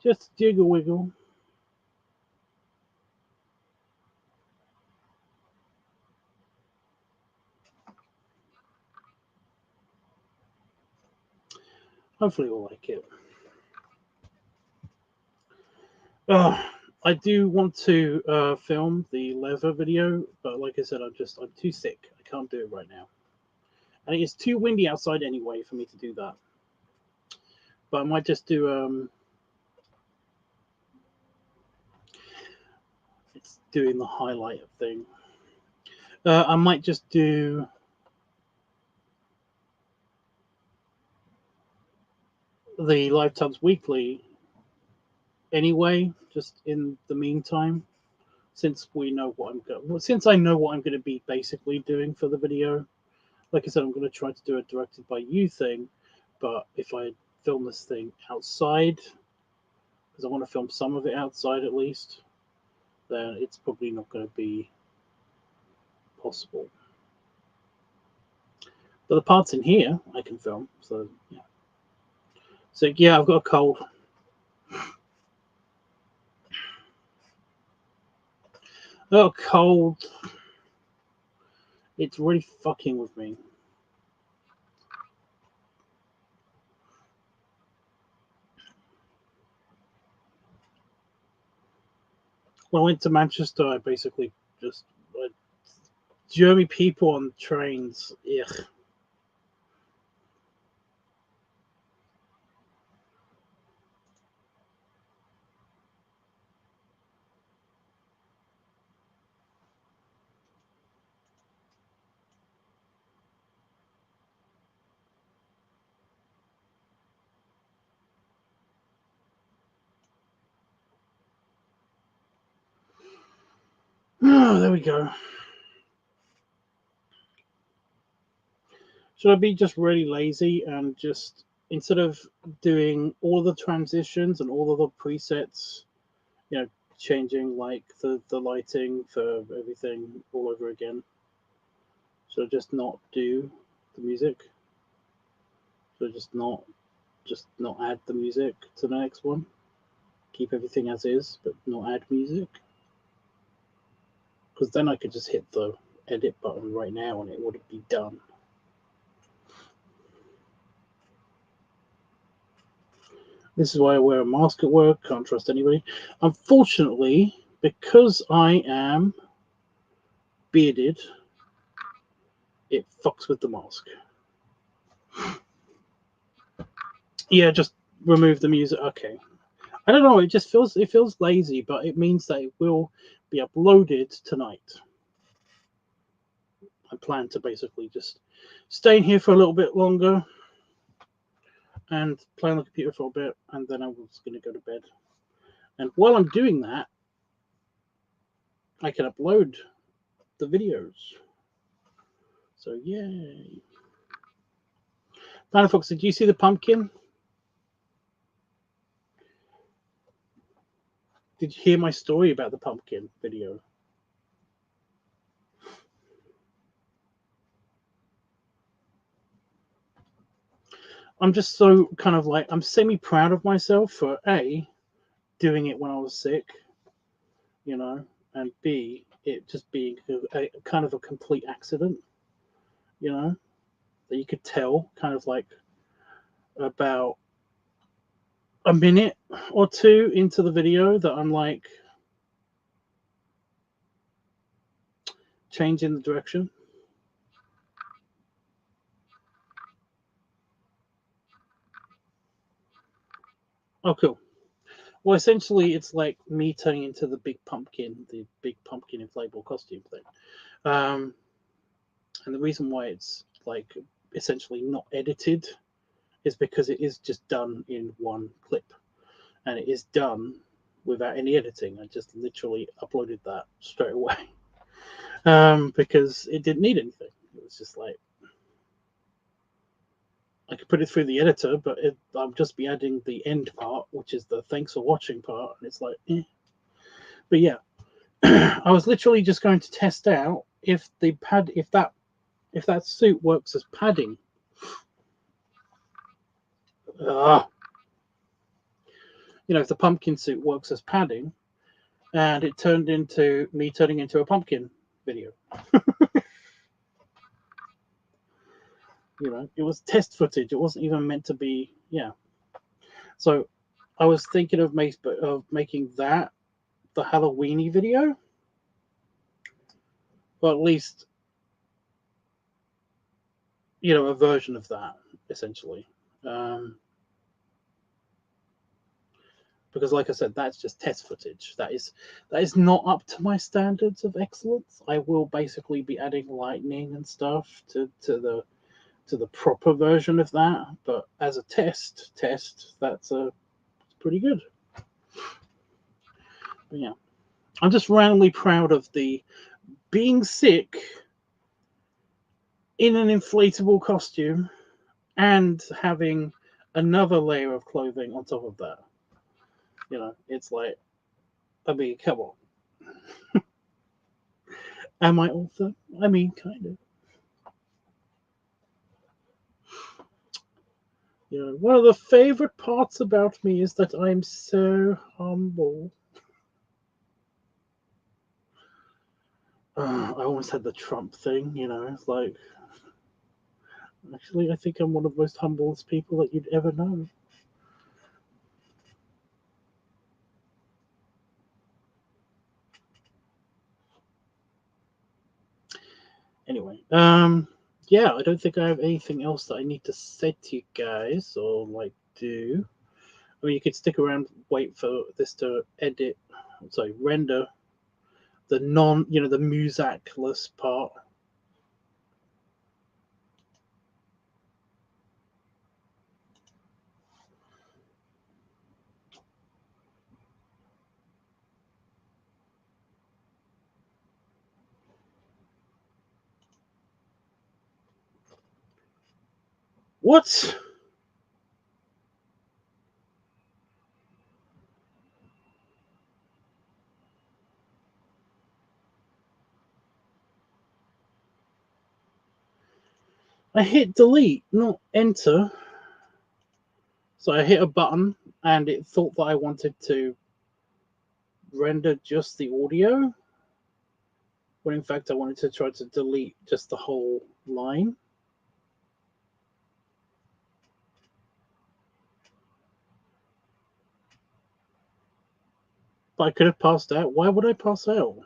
Just jiggle wiggle. Hopefully you'll like it. I do want to film the leather video, but like I said, I'm too sick. I can't do it right now. And it is too windy outside anyway for me to do that. But I might just do it's doing the highlight thing. I might just do the LiveTubs weekly anyway, just in the meantime, since I know what I'm going to be basically doing for the video. Like I said, I'm going to try to do a directed by you thing, but if I film this thing outside, because I want to film some of it outside at least, then it's probably not going to be possible. But the parts in here I can film, so yeah. So yeah, I've got a cold. Oh, cold. It's really fucking with me. When I went to Manchester, I basically just German people on trains. Ugh. Oh, there we go. Should I be just really lazy and just, instead of doing all the transitions and all of the presets, changing like the lighting for everything all over again, should I just not do the music? Should I just not add the music to the next one? Keep everything as is, but not add music? Because then I could just hit the edit button right now and it would be done. This is why I wear a mask at work. Can't trust anybody. Unfortunately, because I am bearded, it fucks with the mask. Yeah, just remove the music. Okay. I don't know. It just feels lazy, but it means that it will be uploaded tonight. I plan to basically just stay in here for a little bit longer and play on the computer for a bit, and then I was going to go to bed. And while I'm doing that, I can upload the videos. So yay! Dino Fox, did you see the pumpkin? Did you hear my story about the pumpkin video? I'm just so kind of like, I'm semi-proud of myself for A, doing it when I was sick, you know, and B, it just being a kind of a complete accident, you know, that you could tell kind of like about a minute or two into the video that I'm like changing the direction. Oh, cool. Well, essentially, it's like me turning into the big pumpkin inflatable costume thing. And the reason why it's like essentially not edited is because it is just done in one clip, and it is done without any editing. I just literally uploaded that straight away because it didn't need anything. It was just like I could put it through the editor, but I'll just be adding the end part, which is the thanks for watching part, and it's like, eh. But yeah, I was literally just going to test out if that suit works as padding. You know, if the pumpkin suit works as padding, and it turned into me turning into a pumpkin video. You know, it was test footage. It wasn't even meant to be. Yeah. So I was thinking of making that the Halloweeny video, or at least, you know, a version of that essentially. Because like I said, that's just test footage. That is not up to my standards of excellence. I will basically be adding lightning and stuff to the proper version of that. But as a test, that's pretty good. But yeah, I'm just randomly proud of the being sick in an inflatable costume and having another layer of clothing on top of that. You know, it's like, I mean, come on. Am I also? I mean, kind of. You know, one of the favorite parts about me is that I'm so humble. I almost had the Trump thing, you know. It's like, actually, I think I'm one of the most humblest people that you'd ever know. Anyway, yeah, I don't think I have anything else that I need to say to you guys or like do. I mean, you could stick around, wait for this to render the the Muzak-less part. What? I hit delete, not enter. So I hit a button and it thought that I wanted to render just the audio, when in fact I wanted to try to delete just the whole line. But I could have passed out. Why would I pass out?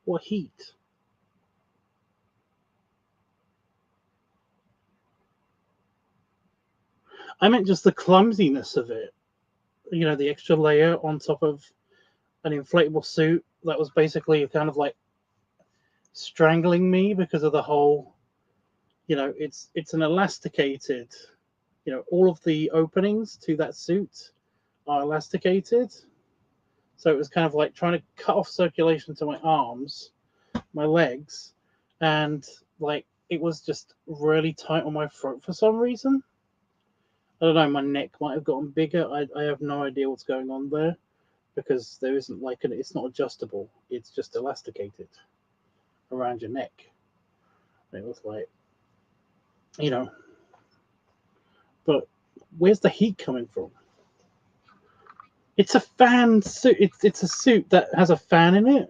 What heat? I meant just the clumsiness of it. You know, the extra layer on top of an inflatable suit that was basically kind of like strangling me because of the whole, you know, it's an elasticated, you know, all of the openings to that suit are elasticated. So it was kind of like trying to cut off circulation to my arms, my legs, and like it was just really tight on my throat for some reason. I don't know, my neck might have gotten bigger. I have no idea what's going on there because there isn't like it's not adjustable. It's just elasticated around your neck. It was like, you know, but where's the heat coming from? It's a fan suit. It's a suit that has a fan in it.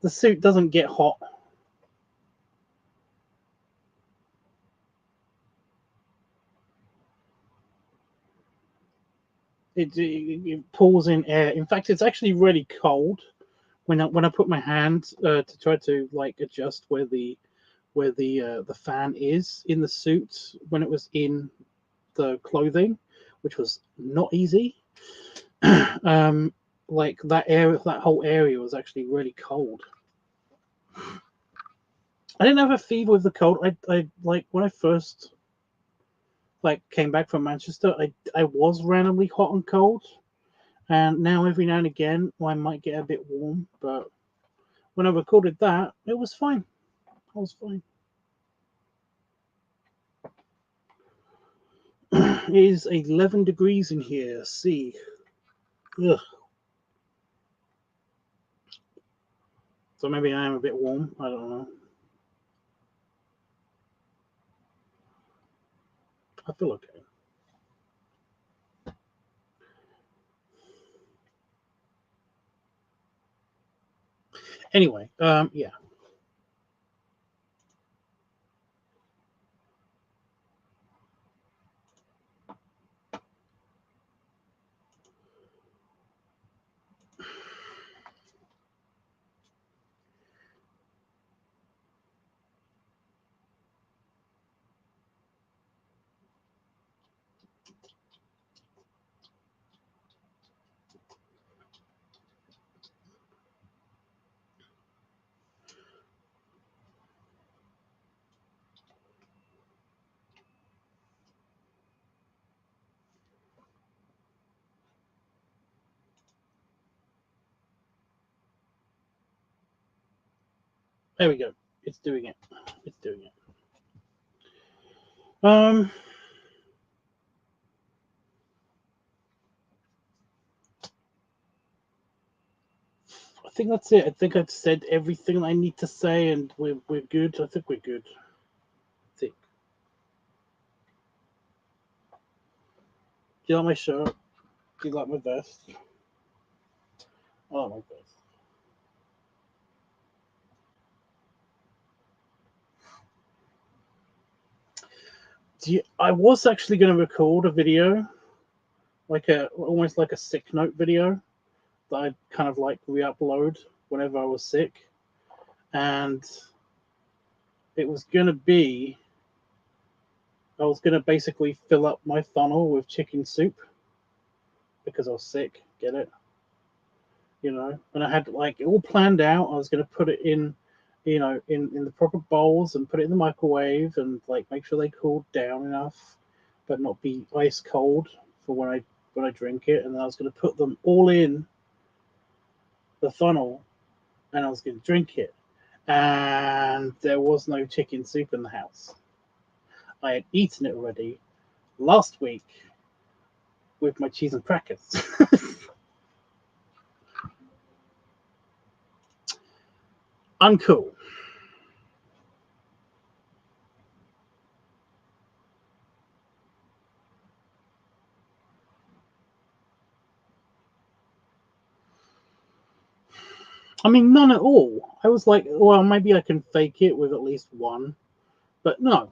The suit doesn't get hot. It pulls in air. In fact, it's actually really cold when I put my hand to try to like adjust where the fan is in the suit when it was in the clothing, which was not easy. Like that area, that whole area was actually really cold. I didn't have a fever with the cold. I like when I first like came back from Manchester, I was randomly hot and cold, and now every now and again I might get a bit warm. But when I recorded that, it was fine. I was fine. It is 11 degrees in here. See, ugh. So maybe I am a bit warm. I don't know. I feel okay. Anyway, yeah. There we go. It's doing it. It's doing it. I think that's it. I think I've said everything I need to say, and we're good. I think we're good. I think. Do you like my shirt? Do you like my vest? I like my vest. I was actually going to record a video, like almost like a sick note video that I'd kind of like re-upload whenever I was sick, and it was going to be, I was going to basically fill up my funnel with chicken soup because I was sick. Get it? You know, and I had like it all planned out. I was going to put it in, you know, in the proper bowls and put it in the microwave and like make sure they cooled down enough, but not be ice cold for when I drink it. And then I was going to put them all in the funnel, and I was going to drink it. And there was no chicken soup in the house. I had eaten it already last week with my cheese and crackers. Uncool. I mean, none at all. I was like, well, maybe I can fake it with at least one, but no.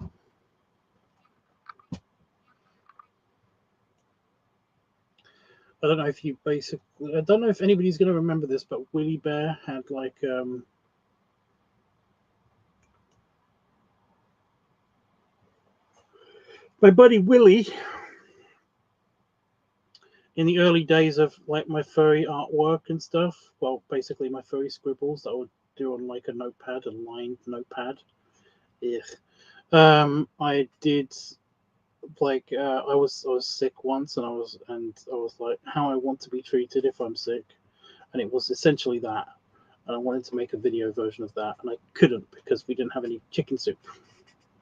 I don't know if you basically, I don't know if anybody's going to remember this, but Willie Bear had like, my buddy Willie, in the early days of like my furry artwork and stuff, well, basically my furry scribbles that I would do on like a notepad, a lined notepad. I did like I was sick once, and I was like, how I want to be treated if I'm sick, and it was essentially that. And I wanted to make a video version of that, and I couldn't because we didn't have any chicken soup.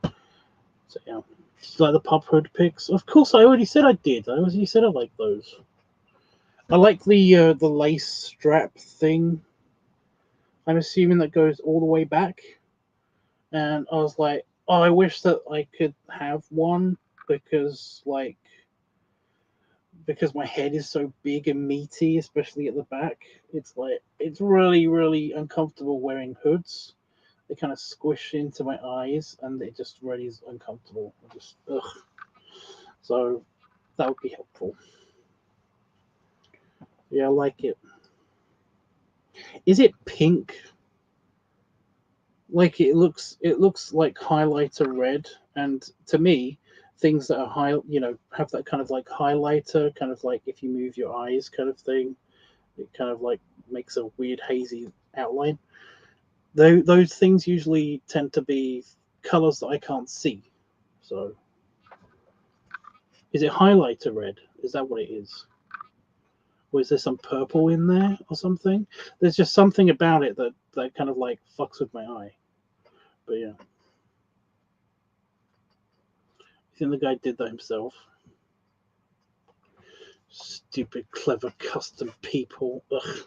So yeah, just like the pub hood pics. Of course, I already said I did. I already said I like those. I like the lace strap thing. I'm assuming that goes all the way back. And I was like, oh, I wish that I could have one because my head is so big and meaty, especially at the back. It's like it's really, really uncomfortable wearing hoods. They kind of squish into my eyes, and it just really is uncomfortable. Ugh. So that would be helpful. Yeah, I like it. Is it pink? Like it looks like highlighter red, and to me, things that are have that kind of like highlighter, kind of like if you move your eyes kind of thing, it kind of like makes a weird hazy outline. Those things usually tend to be colors that I can't see. So is it highlighter red? Is that what it is? Or is there some purple in there or something? There's just something about it that kind of like fucks with my eye. But yeah. I think the guy did that himself. Stupid, clever, custom people. Ugh.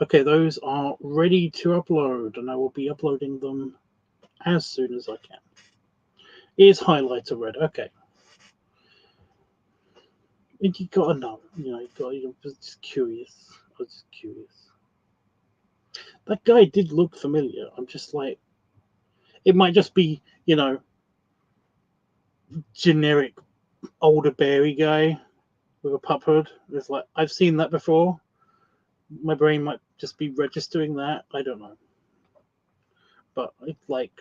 Okay, those are ready to upload, and I will be uploading them as soon as I can. Is highlighter red? Okay. And you gotta know, I was just curious. That guy did look familiar. I'm just like, it might just be, generic older berry guy with a pup hood. It's like, I've seen that before. My brain might just be registering that. I don't know. But it might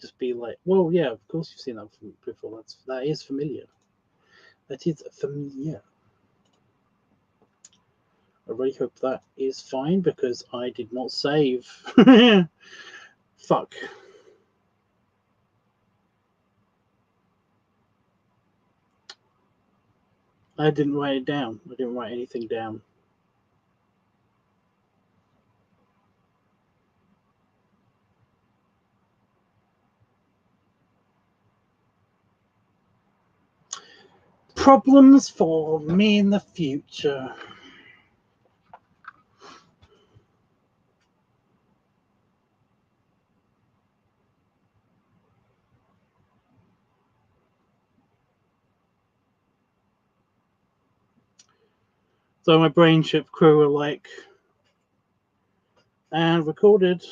just be like, well, yeah, of course you've seen that before. That is familiar. That is familiar. I really hope that is fine because I did not save. Fuck. I didn't write it down. I didn't write anything down. Problems for me in the future. So my brain chip crew were like, and recorded.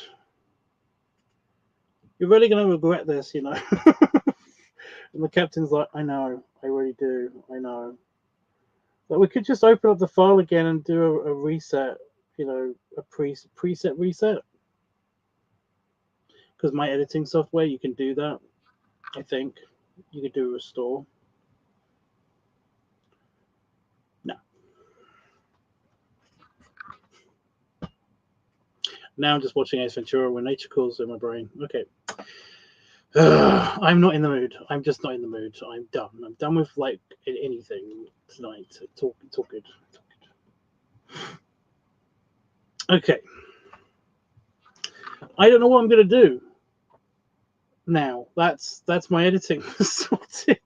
You're really going to regret this, And the captain's like, I know, I really do, I know. But we could just open up the file again and do a reset, a preset reset. Because my editing software, you can do that. I think you could do a restore. No. Now I'm just watching Ace Ventura when nature calls in my brain. Okay. I'm not in the mood. I'm just not in the mood. I'm done. I'm done with anything tonight. It's all good. Okay. I don't know what I'm gonna do now. That's my editing sorted.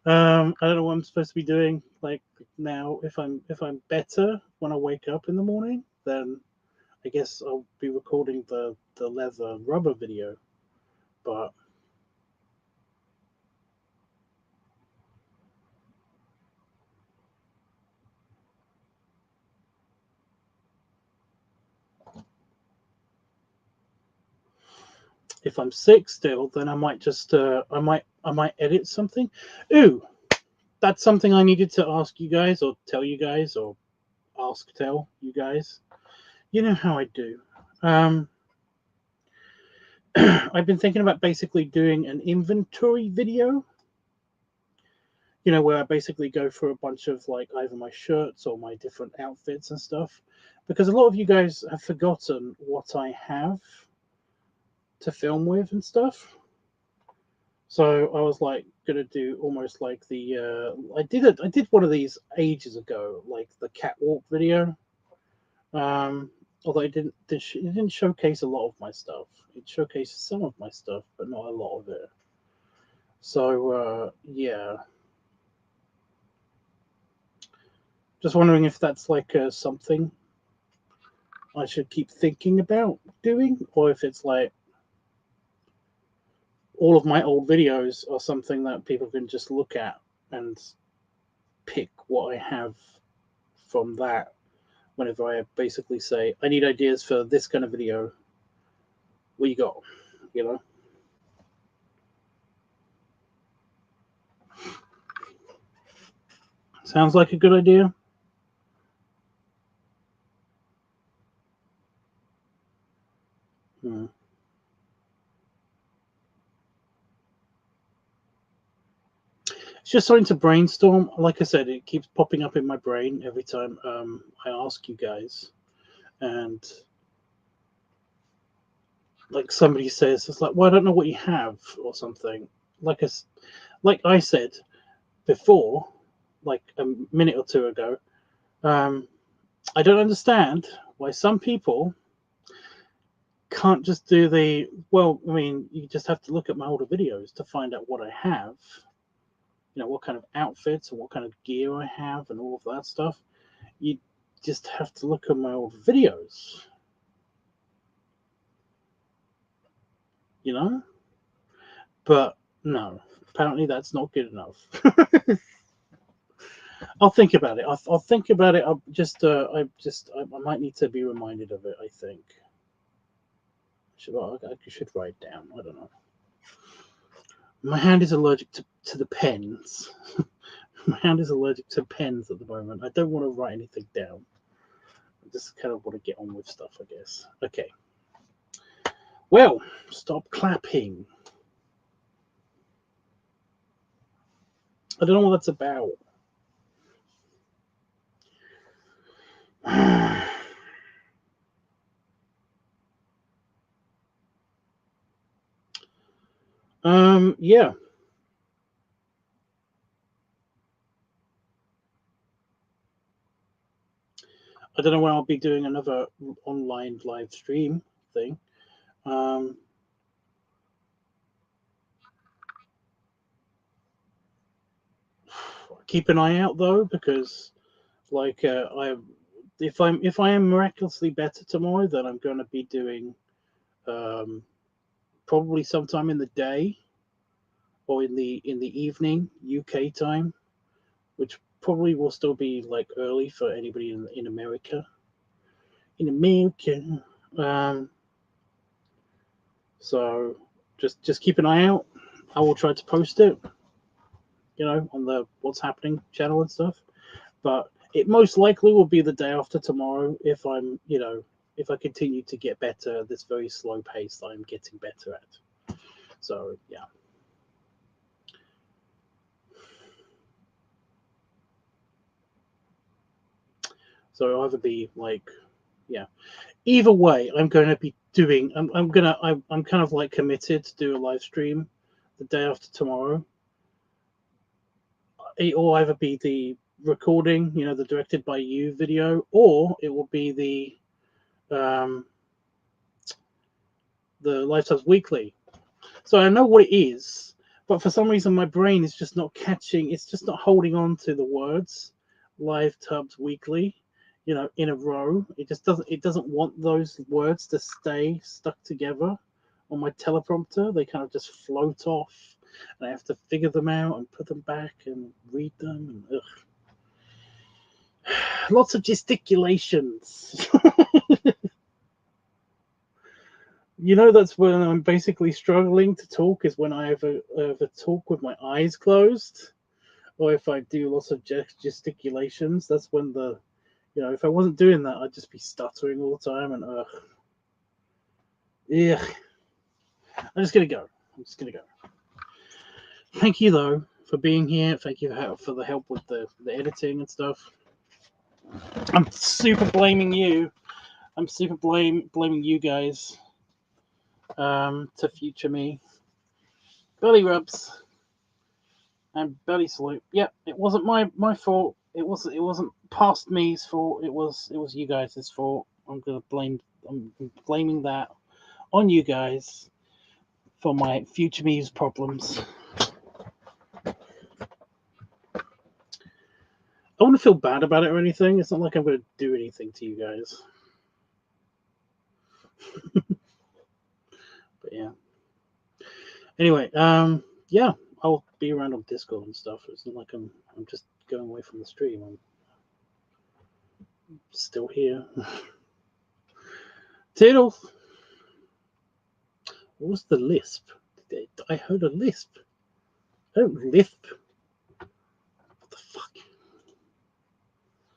I don't know what I'm supposed to be doing. Like now, if I'm better when I wake up in the morning, then I guess I'll be recording the leather rubber video. But If I'm sick still, then I might just I might edit something. Ooh, that's something I needed to ask you guys, or tell you guys, or tell you guys. You know how I do. I've been thinking about basically doing an inventory video. You know, where I basically go through a bunch of like either my shirts or my different outfits and stuff, because a lot of you guys have forgotten what I have to film with and stuff. So I was like gonna do almost like the I did one of these ages ago, like the catwalk video. Although it didn't showcase a lot of my stuff. It showcases some of my stuff, but not a lot of it. So yeah, just wondering if that's like something I should keep thinking about doing, or if it's like all of my old videos are something that people can just look at and pick what I have from that. Whenever I basically say I need ideas for this kind of video, what you got? You know. Sounds like a good idea. It's just something to brainstorm. Like I said, it keeps popping up in my brain every time I ask you guys, and like somebody says, it's like, well, I don't know what you have or something. Like I said before, like a minute or two ago, I don't understand why some people can't just do the, well, I mean, you just have to look at my older videos to find out what I have, you know, what kind of outfits and what kind of gear I have and all of that stuff. You just have to look at my old videos, you know? But no, apparently that's not good enough. I'll think about it. I'll think about it. I might need to be reminded of it, I think. I should write down. I don't know. My hand is allergic to the pens. My hand is allergic to pens at the moment. I don't want to write anything down. I just kind of want to get on with stuff, I guess. Okay. Well, stop clapping. I don't know what that's about. Yeah. I don't know when I'll be doing another online live stream thing. Keep an eye out though, because like if I am miraculously better tomorrow, then I'm going to be doing probably sometime in the day or in the evening UK time, which probably will still be like early for anybody in America. In America, so just keep an eye out. I will try to post it, you know, on the What's Happening channel and stuff. But it most likely will be the day after tomorrow if I'm, you know, if I continue to get better at this very slow pace that I'm getting better at. So yeah. So it'll either be like, yeah. Either way, I'm going to be doing. I'm kind of like committed to do a live stream the day after tomorrow. It will either be the recording, you know, the directed by you video, or it will be the LiveTUBBs Weekly. So I know what it is, but for some reason my brain is just not catching. It's just not holding on to the words LiveTUBBs Weekly, you know, in a row. It just doesn't. It doesn't want those words to stay stuck together on my teleprompter. They kind of just float off, and I have to figure them out and put them back and read them. And lots of gesticulations. You know, that's when I'm basically struggling to talk, is when I have a talk with my eyes closed, or if I do lots of gesticulations. That's when if I wasn't doing that, I'd just be stuttering all the time, and yeah. I'm just gonna go. Thank you though for being here. Thank you for the help with the editing and stuff. I'm super blaming you. I'm super blaming you guys. To future me. Belly rubs and belly salute. Yep, it wasn't my fault. It wasn't past me's fault. It was you guys' fault. I'm blaming that on you guys for my future me's problems. I wouldn't feel bad about it or anything. It's not like I'm going to do anything to you guys. But yeah. Anyway, yeah, I'll be around on Discord and stuff. It's not like I'm just going away from the stream. I'm still here. Toodles. What was the lisp? I heard a lisp. I don't lisp.